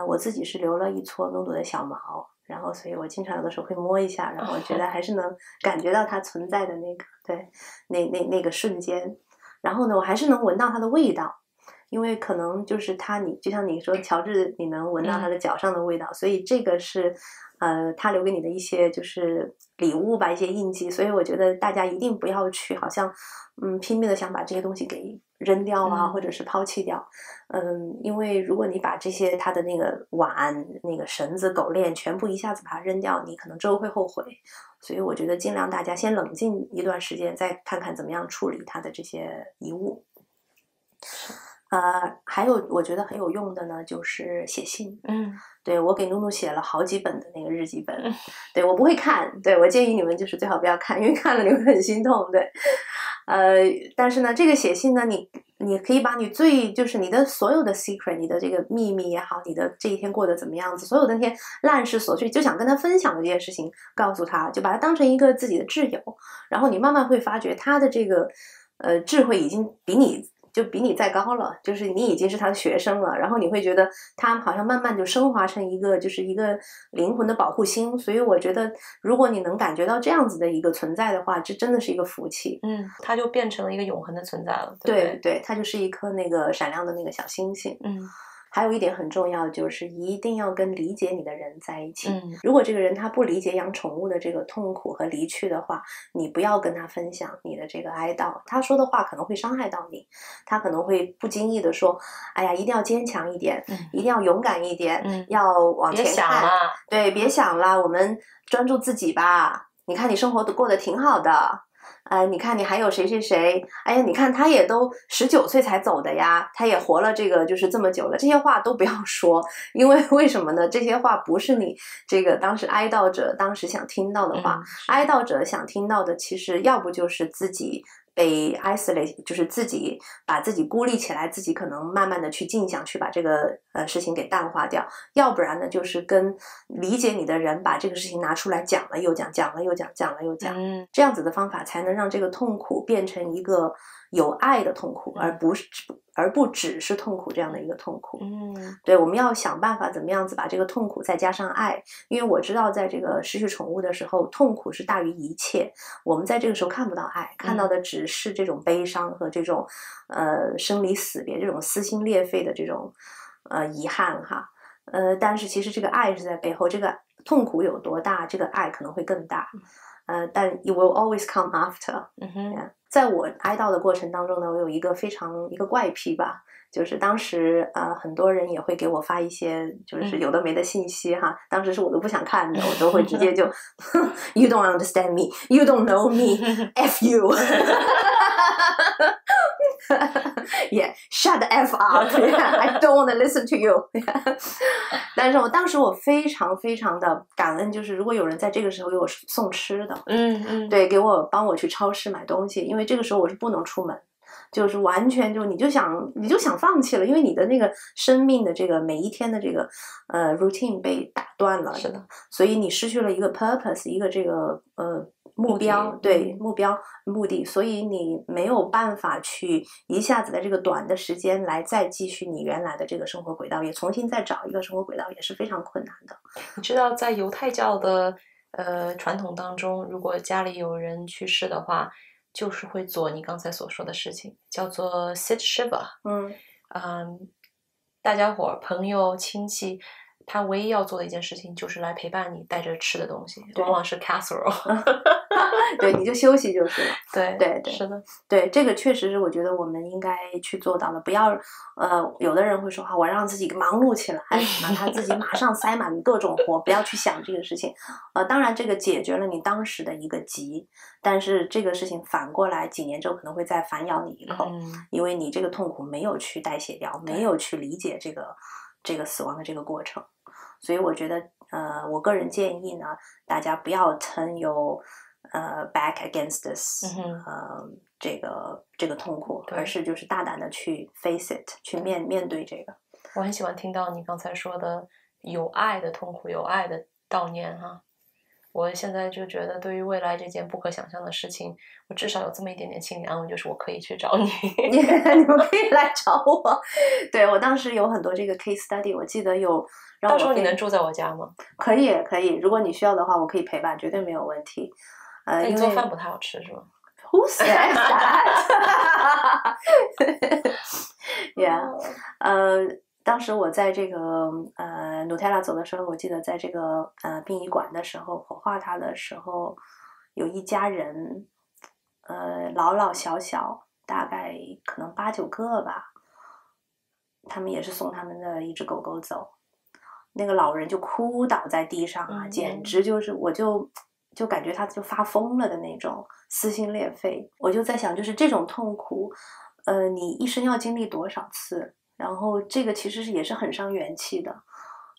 Speaker 2: 我自己是留了一撮诺诺的小毛，然后所以我经常有的时候会摸一下，然后我觉得还是能感觉到它存在的那个那个瞬间。然后呢，我还是能闻到它的味道，因为可能就是你就像你说乔治，你能闻到他的脚上的味道，所以这个是他留给你的一些就是礼物吧，一些印记。所以我觉得大家一定不要去好像拼命的想把这些东西给扔掉啊，或者是抛弃掉。因为如果你把这些他的那个碗、那个绳子、狗链全部一下子把它扔掉，你可能之后会后悔。所以我觉得尽量大家先冷静一段时间，再看看怎么样处理他的这些遗物。还有我觉得很有用的呢，就是写信。对，我给努努写了好几本的那个日记本。对，我不会看，对，我建议你们就是最好不要看，因为看了你会很心痛。对，但是呢，这个写信呢，你可以把你就是你的所有的 secret， 你的这个秘密也好，你的这一天过得怎么样子，所有的那些烂事琐碎，就想跟他分享的这些事情，告诉他，就把他当成一个自己的挚友，然后你慢慢会发觉他的这个智慧已经比你再高了，就是你已经是他的学生了，然后你会觉得他好像慢慢就升华成一个灵魂的保护星。所以我觉得如果你能感觉到这样子的一个存在的话，这真的是一个福气。
Speaker 1: 它就变成了一个永恒的存在了。
Speaker 2: 对，它就是一颗那个闪亮的那个小星星。还有一点很重要，就是一定要跟理解你的人在一起。如果这个人他不理解养宠物的这个痛苦和离去的话，你不要跟他分享你的这个哀悼，他说的话可能会伤害到你，他可能会不经意的说，哎呀，一定要坚强一点，一定要勇敢一点，要往前看，
Speaker 1: 别想了，
Speaker 2: 对，别想了，我们专注自己吧，你看你生活都过得挺好的。你看你还有谁谁谁，哎呀，你看他也都19岁才走的呀，他也活了这个就是这么久了，这些话都不要说。因为为什么呢？这些话不是你这个当时哀悼者当时想听到的话，哀悼者想听到的其实要不就是自己被 isolate， 就是自己把自己孤立起来，自己可能慢慢的去静想，去把这个事情给淡化掉，要不然呢就是跟理解你的人把这个事情拿出来讲了又讲，讲了又讲，讲了又讲，这样子的方法才能让这个痛苦变成一个有爱的痛苦，而不只是痛苦这样的一个痛苦。对，我们要想办法怎么样子把这个痛苦再加上爱，因为我知道在这个失去宠物的时候，痛苦是大于一切，我们在这个时候看不到爱，看到的只是这种悲伤和这种生离死别，这种撕心裂肺的这种遗憾哈。但是其实这个爱是在背后，这个痛苦有多大，这个爱可能会更大。但 it will always come after。在我哀悼的过程当中呢，我有一个怪癖吧，就是当时很多人也会给我发一些就是有的没的信息哈，当时是我都不想看的，我都会直接就You don't understand me, you don't know me, F you Yeah, shut the F up. I don't want to listen to you. 但是当时我非常非常的感恩，就是如果有人在这个时候给我送吃的，对，帮我去超市买东西，因为这个时候我是不能出门，就是完全你就想放弃了，因为你的那个生命的这个每一天的这个routine 被打断了，
Speaker 1: 是的，
Speaker 2: 所以你失去了一个 purpose， 一个这个目标，对，目的，所以你没有办法去一下子在这个短的时间来再继续你原来的这个生活轨道，也重新再找一个生活轨道也是非常困难的。
Speaker 1: 你知道在犹太教的传统当中，如果家里有人去世的话，就是会做你刚才所说的事情，叫做 sit shiva。大家伙朋友亲戚他唯一要做的一件事情就是来陪伴你，带着吃的东西，往往是 casserole。
Speaker 2: 对，你就休息就是了。
Speaker 1: 对
Speaker 2: 对对
Speaker 1: 是的，
Speaker 2: 对，这个确实是我觉得我们应该去做到的。不要有的人会说我让自己忙碌起来，把他自己马上塞满各种活，不要去想这个事情。当然这个解决了你当时的一个急，但是这个事情反过来几年之后可能会再反咬你一口，因为你这个痛苦没有去代谢掉，没有去理解这个死亡的这个过程。所以我觉得我个人建议呢，大家不要turn your back against this 这个痛苦，而是就是大胆的去 face it， 去面对这个。
Speaker 1: 我很喜欢听到你刚才说的有爱的痛苦，有爱的悼念哈。我现在就觉得对于未来这件不可想象的事情，我至少有这么一点点心理安慰，就是我可以去找你
Speaker 2: 你们可以来找我。对，我当时有很多这个 case study， 我记得有让我
Speaker 1: 到时候你能住在我家吗？
Speaker 2: 可以可以，如果你需要的话我可以陪伴，绝对没有问题。
Speaker 1: 你做饭不太好吃是吗？
Speaker 2: Who said that? Yeah， 当时我在这个Nutella 走的时候，我记得在这个殡仪馆的时候，火化他的时候，有一家人，老老小小，大概可能8、9个吧，他们也是送他们的一只狗狗走，那个老人就哭倒在地上啊，简直就是我就感觉他就发疯了的那种，撕心裂肺。我就在想，就是这种痛苦，你一生要经历多少次？然后这个其实也是很伤元气的。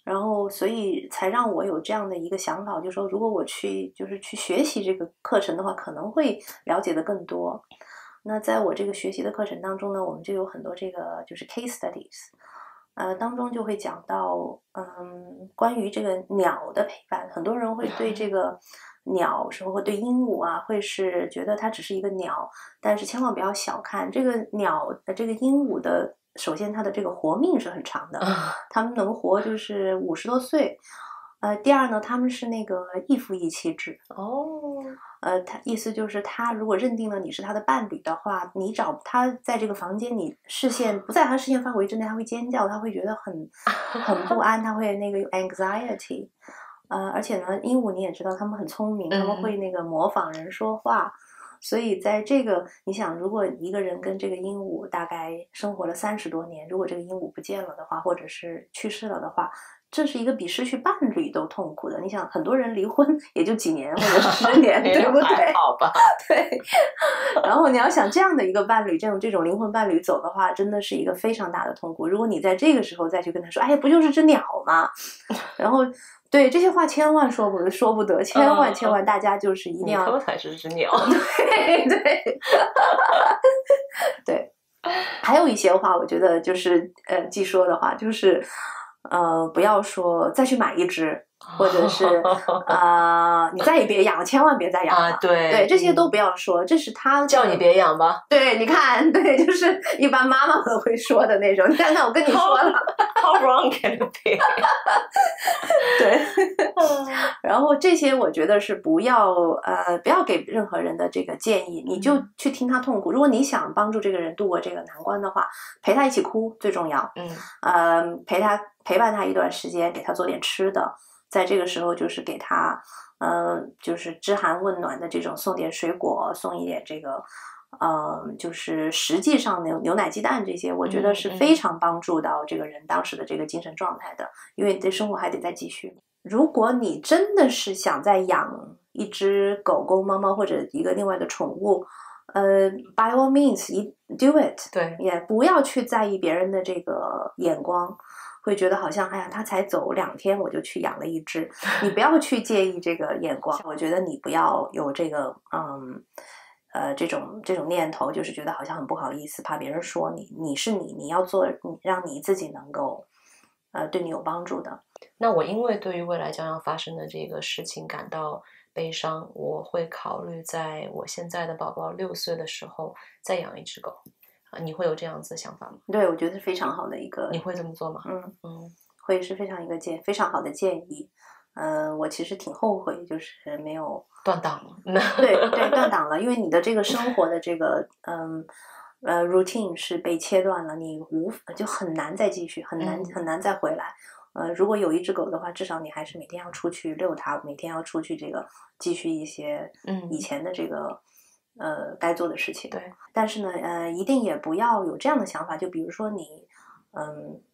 Speaker 2: 然后所以才让我有这样的一个想法，就说如果我去学习这个课程的话，可能会了解的更多。那在我这个学习的课程当中呢，我们就有很多这个就是 case studies。当中就会讲到，关于这个鸟的陪伴，很多人会对这个鸟，会对鹦鹉啊，会是觉得它只是一个鸟，但是千万不要小看这个鸟的这个鹦鹉的，首先它的这个活命是很长的，它们能活就是50多岁。第二呢，他们是那个一夫一妻制
Speaker 1: 哦。
Speaker 2: 他意思就是他如果认定了你是他的伴侣的话，你找他在这个房间，你视线不在他视线范围之内，他会尖叫，他会觉得很不安，他会那个有 anxiety。而且呢，鹦鹉你也知道，他们很聪明，他们会那个模仿人说话。所以在这个你想，如果一个人跟这个鹦鹉大概生活了30多年，如果这个鹦鹉不见了的话，或者是去世了的话，这是一个比失去伴侣都痛苦的。你想，很多人离婚也就几年或者10年，对不对？
Speaker 1: 好吧，
Speaker 2: 对。然后你要想这样的一个伴侣，这种灵魂伴侣走的话，真的是一个非常大的痛苦。如果你在这个时候再去跟他说，哎，不就是只鸟吗？然后对这些话千万说不得，千万大家就是一定要，
Speaker 1: 你才是只鸟。
Speaker 2: 对对对。还有一些话，我觉得就是既说的话就是。不要说再去买一只，或者是你再也别养了，千万别再养了。对，这些都不要说，这是他
Speaker 1: 叫你别养吧。
Speaker 2: 对，你看，对，就是一般妈妈们会说的那种。你看看，我跟你说了
Speaker 1: ，How wrong can it be？
Speaker 2: 对，然后这些我觉得是不要给任何人的这个建议，你就去听他痛苦。如果你想帮助这个人度过这个难关的话，陪他一起哭最重要。陪伴他一段时间，给他做点吃的，在这个时候就是给他就是知寒问暖的这种，送点水果，送一点这个就是实际上牛奶鸡蛋这些，我觉得是非常帮助到这个人当时的这个精神状态的，因为这生活还得再继续。如果你真的是想再养一只狗狗猫猫或者一个另外的宠物by all means do it。
Speaker 1: 对，
Speaker 2: 也不要去在意别人的这个眼光，会觉得好像哎呀他才走2天我就去养了一只，你不要去介意这个眼光。我觉得你不要有这个这种念头，就是觉得好像很不好意思，怕别人说你是你要做让你自己能够对你有帮助的。
Speaker 1: 那我因为对于未来将要发生的这个事情感到悲伤，我会考虑在我现在的宝宝6岁的时候再养一只狗。你会有这样子的想法吗？
Speaker 2: 对，我觉得是非常好的一个。
Speaker 1: 你会这么做吗？
Speaker 2: 会是非常好的建议。我其实挺后悔，就是没有
Speaker 1: 断档了。
Speaker 2: 对，断档了，因为你的这个生活的这个routine 是被切断了，你就很难再继续，很难再回来。如果有一只狗的话，至少你还是每天要出去遛它，每天要出去这个继续一些以前的这个该做的事情。
Speaker 1: 对，
Speaker 2: 但是呢，一定也不要有这样的想法，就比如说你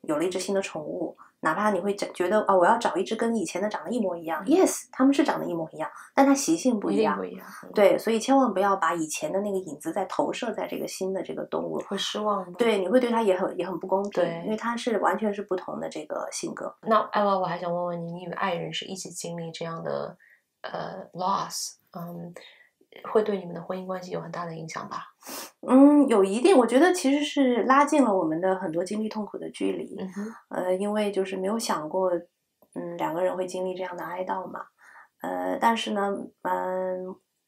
Speaker 2: 有了一只新的宠物，哪怕你会觉得我要找一只跟以前的长得一模一样，yes， 它们是长得一模一样，但它习性不一样，
Speaker 1: 一定不一样。
Speaker 2: 对，所以千万不要把以前的那个影子再投射在这个新的这个动物，
Speaker 1: 会失望的。
Speaker 2: 对，你会对它也很不公平，
Speaker 1: 对，
Speaker 2: 因为它是完全是不同的这个性格。
Speaker 1: 那Ella，我还想问问你，你与爱人是一起经历这样的loss，会对你们的婚姻关系有很大的影响吧？
Speaker 2: 有一定，我觉得其实是拉近了我们的很多经历痛苦的距离。因为就是没有想过，两个人会经历这样的哀悼嘛。但是呢，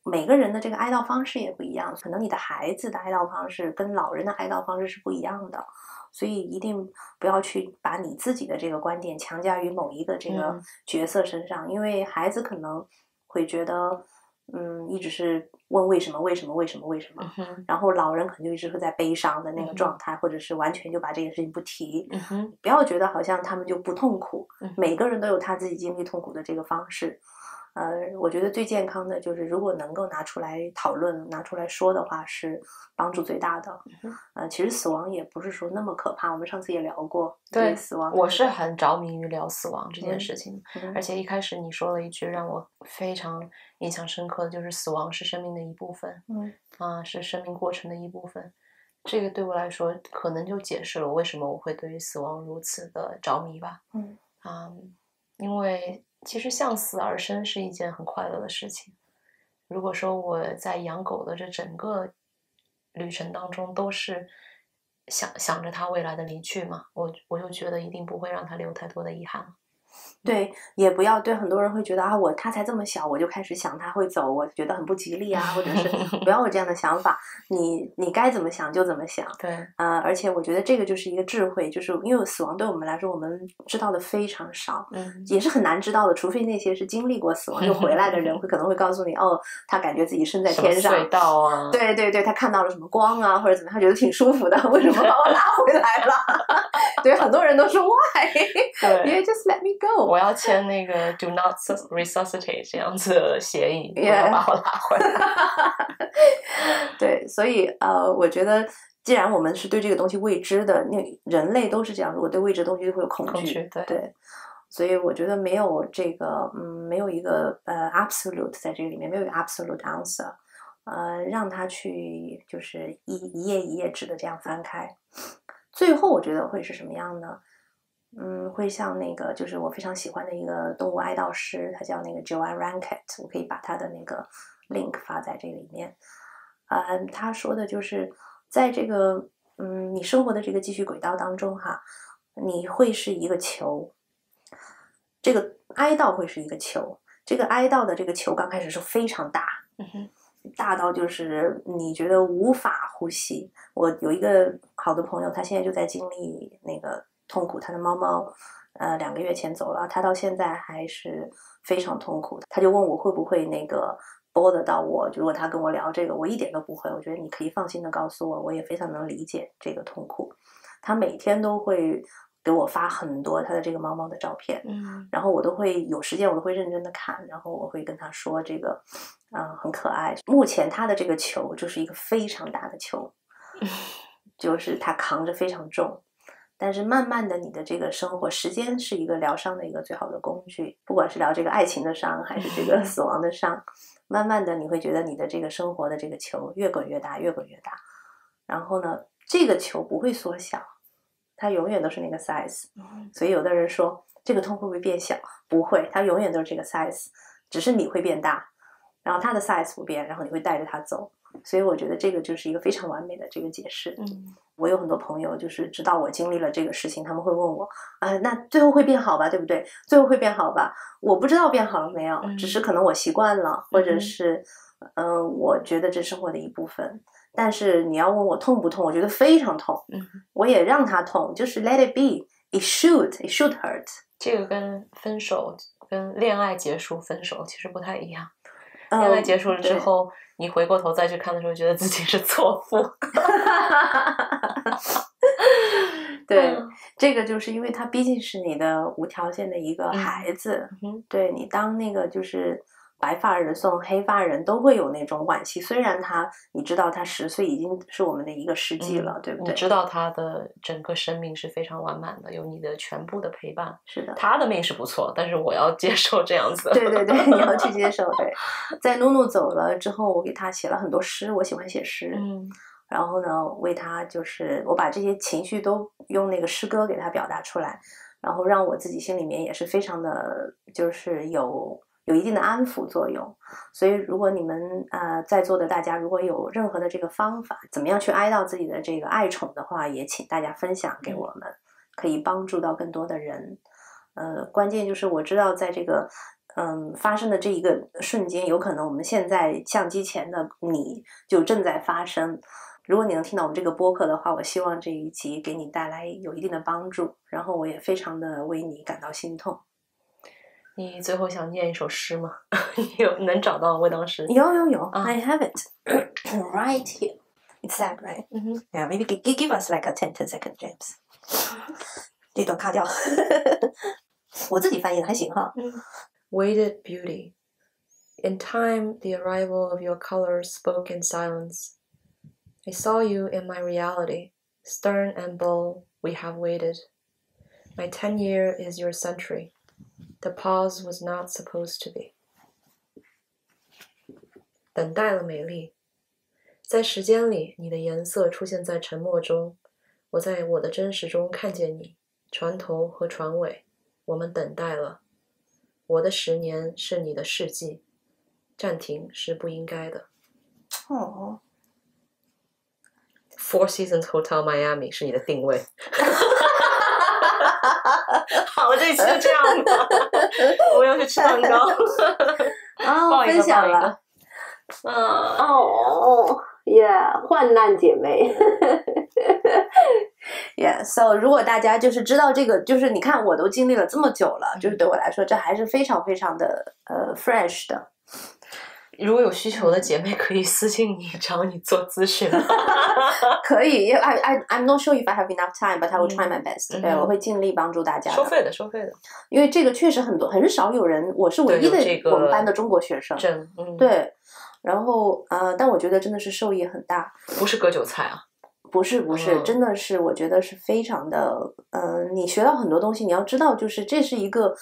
Speaker 2: 每个人的这个哀悼方式也不一样，可能你的孩子的哀悼方式跟老人的哀悼方式是不一样的，所以一定不要去把你自己的这个观点强加于某一个这个角色身上，因为孩子可能会觉得。一直是问为什么，然后老人可能就一直会在悲伤的那个状态，或者是完全就把这件事情不提。不要觉得好像他们就不痛苦，每个人都有他自己经历痛苦的这个方式。我觉得最健康的就是如果能够拿出来讨论、拿出来说的话，是帮助最大的。其实死亡也不是说那么可怕，我们上次也聊过。对死亡，
Speaker 1: 我是很着迷于聊死亡这件事情，而且一开始你说了一句让我非常印象深刻的，就是死亡是生命的一部分，是生命过程的一部分。这个对我来说，可能就解释了为什么我会对于死亡如此的着迷吧。因为其实向死而生是一件很快乐的事情。如果说我在养狗的这整个旅程当中都是想着它未来的离去嘛，我就觉得一定不会让它留太多的遗憾。
Speaker 2: 对，也不要对很多人会觉得他才这么小，我就开始想他会走，我觉得很不吉利啊，或者是不要有这样的想法。你该怎么想就怎么想。
Speaker 1: 对，
Speaker 2: 而且我觉得这个就是一个智慧，就是因为死亡对我们来说，我们知道的非常少，也是很难知道的，除非那些是经历过死亡又回来的人，可能会告诉你，他感觉自己身在天上，
Speaker 1: 隧道啊，
Speaker 2: 对对对，他看到了什么光啊，或者怎么样，他觉得挺舒服的，为什么把我拉回来了？对，很多人都说 why？
Speaker 1: 对，
Speaker 2: 因为 just let me go。
Speaker 1: 我要签那个 do not resuscitate 这样子的协议，不要把我拉回来。
Speaker 2: 对，所以我觉得既然我们是对这个东西未知的，人类都是这样，如果对未知的东西就会有恐惧。对，所以我觉得没有这个没有一个absolute 在这个里面，没有一个 absolute answer。让他去就是一页一页纸的这样翻开，最后我觉得会是什么样呢？会像那个就是我非常喜欢的一个动物哀悼师，他叫那个 Joanne Rankett， 我可以把他的那个 link 发在这里面。他说的就是在这个你生活的这个继续轨道当中哈，你会是一个球，这个哀悼会是一个球，这个哀悼的这个球刚开始是非常大，大到就是你觉得无法呼吸。我有一个好的朋友，他现在就在经历那个痛苦，他的猫猫2个月前走了，他到现在还是非常痛苦。他就问我会不会那个播得到我，如果他跟我聊这个，我一点都不会。我觉得你可以放心的告诉我，我也非常能理解这个痛苦。他每天都会给我发很多他的这个猫猫的照片，然后我都会有时间我都会认真的看，然后我会跟他说这个很可爱。目前他的这个球就是一个非常大的球，就是他扛着非常重，但是慢慢的你的这个生活，时间是一个疗伤的一个最好的工具，不管是疗这个爱情的伤还是这个死亡的伤，慢慢的你会觉得你的这个生活的这个球越滚越大，越滚越大，然后呢这个球不会缩小，它永远都是那个 size。 所以有的人说这个痛会不会变小，不会，它永远都是这个 size， 只是你会变大，然后它的 size 不变，然后你会带着它走。所以我觉得这个就是一个非常完美的这个解释。我有很多朋友就是知道我经历了这个事情，他们会问我那最后会变好吧，对不对？最后会变好吧？我不知道变好了没有，只是可能我习惯了，或者是我觉得这是生活的一部分。但是你要问我痛不痛，我觉得非常痛。我也让它痛，就是 let it be， it should hurt。
Speaker 1: 这个跟分手跟恋爱结束分手其实不太一样。恋爱结束了之后，你回过头再去看的时候，觉得自己是错付。
Speaker 2: 对，这个就是因为他毕竟是你的无条件的一个孩子，对你当那个就是白发人送黑发人都会有那种惋惜，虽然你知道他10岁已经是我们的一个世纪了，对不对？
Speaker 1: 你知道他的整个生命是非常完满的，有你的全部的陪伴。
Speaker 2: 是的，
Speaker 1: 他的命是不错，但是我要接受这样子。
Speaker 2: 对对对，你要去接受。对，在努努走了之后，我给他写了很多诗，我喜欢写诗。然后呢，为他就是我把这些情绪都用那个诗歌给他表达出来，然后让我自己心里面也是非常的，就是有一定的安抚作用。所以如果你们在座的大家如果有任何的这个方法，怎么样去哀悼自己的这个爱宠的话，也请大家分享给我们，可以帮助到更多的人。关键就是我知道在这个发生的这一个瞬间，有可能我们现在相机前的你就正在发生。如果你能听到我们这个播客的话，我希望这一集给你带来有一定的帮助，然后我也非常的为你感到心痛。
Speaker 1: 你最后想念一首诗吗？你能找到未当时？
Speaker 2: 有I have it right here. It's sad, right? Yeah, maybe give us like a 10 second, James. 这段卡掉。我自己翻译的还行哈。
Speaker 1: Weighted beauty. In time, the arrival of your colors spoke in silence.I saw you in my reality, stern and bold, we have waited. My 10 year is your century. The pause was not supposed to be. 等待了美丽，在时间里，你的颜色出现在沉默中。我在我的真实中看见你，船头和船尾，我们等待了。我的10年是你的世纪，暂停是不应该的。
Speaker 2: 哦。
Speaker 1: Four Seasons Hotel Miami 是你的定位。好，这期就这样吧。我要去吃蛋糕。
Speaker 2: 分享了。患难姐妹。So 如果大家就是知道这个，就是你看我都经历了这么久了，就是对我来说这还是非常非常的fresh 的。
Speaker 1: 如果有需求的姐妹可以私信你找你做咨询。
Speaker 2: 可以 I'm not sure if I have enough time, but I will try my best. 对，我会尽力帮助大家的。
Speaker 1: 收费的。
Speaker 2: 因为这个确实很少有人，我是唯一的我们班的中国学生。对，然后但我觉得真的是受益很大。
Speaker 1: 不是割韭菜啊。
Speaker 2: 不是，真的是我觉得是非常的你学到很多东西，你要知道就是这是一个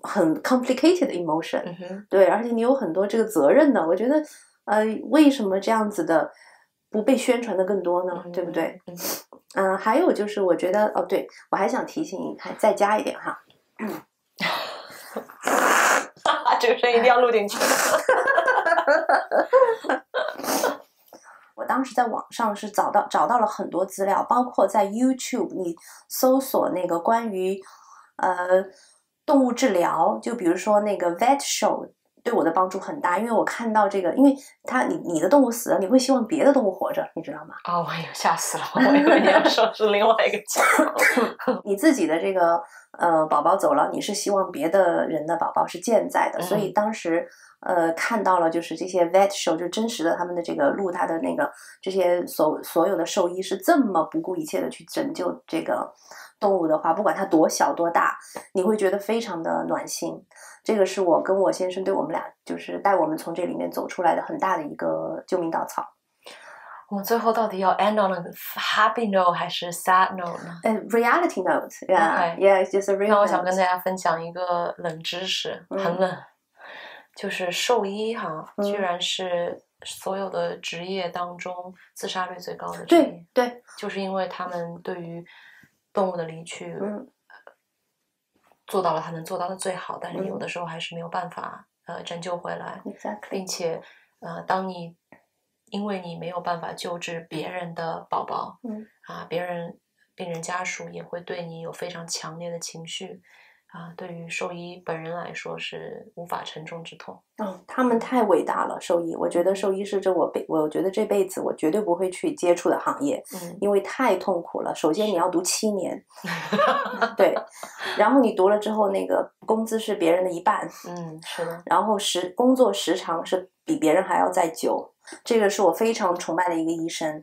Speaker 2: 很 complicated emotion，对，而且你有很多这个责任的。我觉得为什么这样子的不被宣传的更多呢？对不对？还有就是我觉得对，我还想提醒你，再加一点哈。
Speaker 1: 这个声音一定要录进去。
Speaker 2: 我当时在网上是找到了很多资料，包括在 YouTube 你搜索那个关于动物治疗，就比如说那个 Vet Show 对我的帮助很大，因为我看到这个，因为你的动物死了，你会希望别的动物活着，你知道吗？
Speaker 1: 哎呀，吓死了！我以为你要说是另外一个情况。
Speaker 2: 你自己的这个宝宝走了，你是希望别的人的宝宝是健在的，所以当时看到了就是这些 vet show 就真实的他们的这个录他的那个这些所有的兽医是这么不顾一切的去拯救这个动物的话，不管它多小多大，你会觉得非常的暖心。这个是我跟我先生对我们俩就是带我们从这里面走出来的很大的一个救命稻草。
Speaker 1: 我们最后到底要 end on a happy note 还是 sad note 呢
Speaker 2: ？Reality note, yeah, just a real.
Speaker 1: 那我想跟大家分享一个冷知识，很冷，就是兽医居然是所有的职业当中自杀率最高的职业。
Speaker 2: 对，
Speaker 1: 就是因为他们对于动物的离去，做到了他能做到的最好，但是有的时候还是没有办法拯救回来，并且因为你没有办法救治别人的宝宝，病人家属也会对你有非常强烈的情绪，对于兽医本人来说是无法承重之痛。
Speaker 2: 他们太伟大了，兽医。我觉得兽医是我觉得这辈子我绝对不会去接触的行业，因为太痛苦了。首先你要读7年，对，然后你读了之后，那个工资是别人的1半，
Speaker 1: 是的，
Speaker 2: 然后工作时长是比别人还要再久。这个是我非常崇拜的一个医生，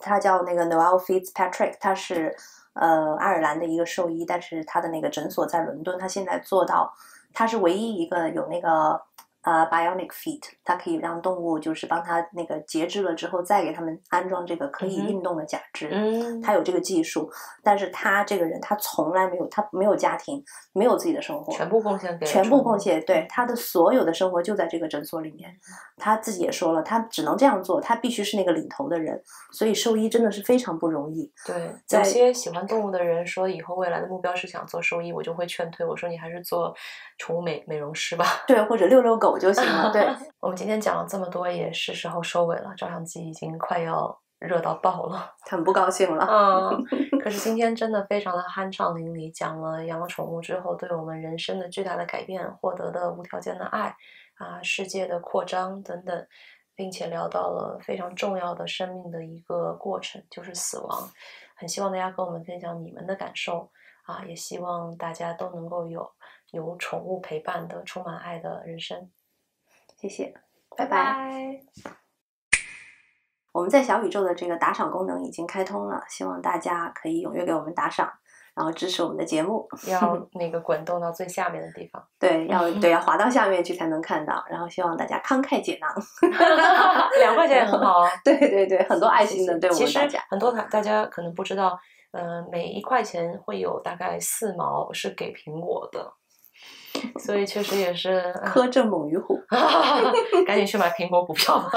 Speaker 2: 他叫那个 Noel Fitzpatrick， 他是爱尔兰的一个兽医，但是他的那个诊所在伦敦，他现在做到，他是唯一一个有那个bionic feet， 它可以让动物就是帮它那个截肢了之后再给他们安装这个可以运动的假肢，他有这个技术，但是他这个人他从来没有，他没有家庭，没有自己的生活，
Speaker 1: 全部贡献给
Speaker 2: 全部贡献，对，他的所有的生活就在这个诊所里面。他自己也说了，他只能这样做，他必须是那个领头的人，所以兽医真的是非常不容易。
Speaker 1: 对，有些喜欢动物的人说以后未来的目标是想做兽医，我就会劝退，我说你还是做宠物美容师吧，
Speaker 2: 对，或者遛遛狗就行了。对，
Speaker 1: 我们今天讲了这么多，也是时候收尾了，照相机已经快要热到爆了，
Speaker 2: 很不高兴了。
Speaker 1: 可是今天真的非常的酣畅淋漓，讲了养了宠物之后对我们人生的巨大的改变，获得的无条件的爱世界的扩张等等，并且聊到了非常重要的生命的一个过程，就是死亡。很希望大家跟我们分享你们的感受也希望大家都能够有宠物陪伴的充满爱的人生。
Speaker 2: 谢谢，
Speaker 1: 拜拜。
Speaker 2: 我们在小宇宙的这个打赏功能已经开通了，希望大家可以踊跃给我们打赏，然后支持我们的节目。
Speaker 1: 要那个滚动到最下面的地方。
Speaker 2: 对，要滑到下面去才能看到。然后希望大家慷慨解囊
Speaker 1: 2块钱也很好啊。
Speaker 2: 对对对，很多爱心的对我们大家。
Speaker 1: 其实很多大家可能不知道，每1块钱会有大概4毛是给苹果的。所以确实也是
Speaker 2: 苛政猛于虎，
Speaker 1: 赶紧去买苹果股票吧。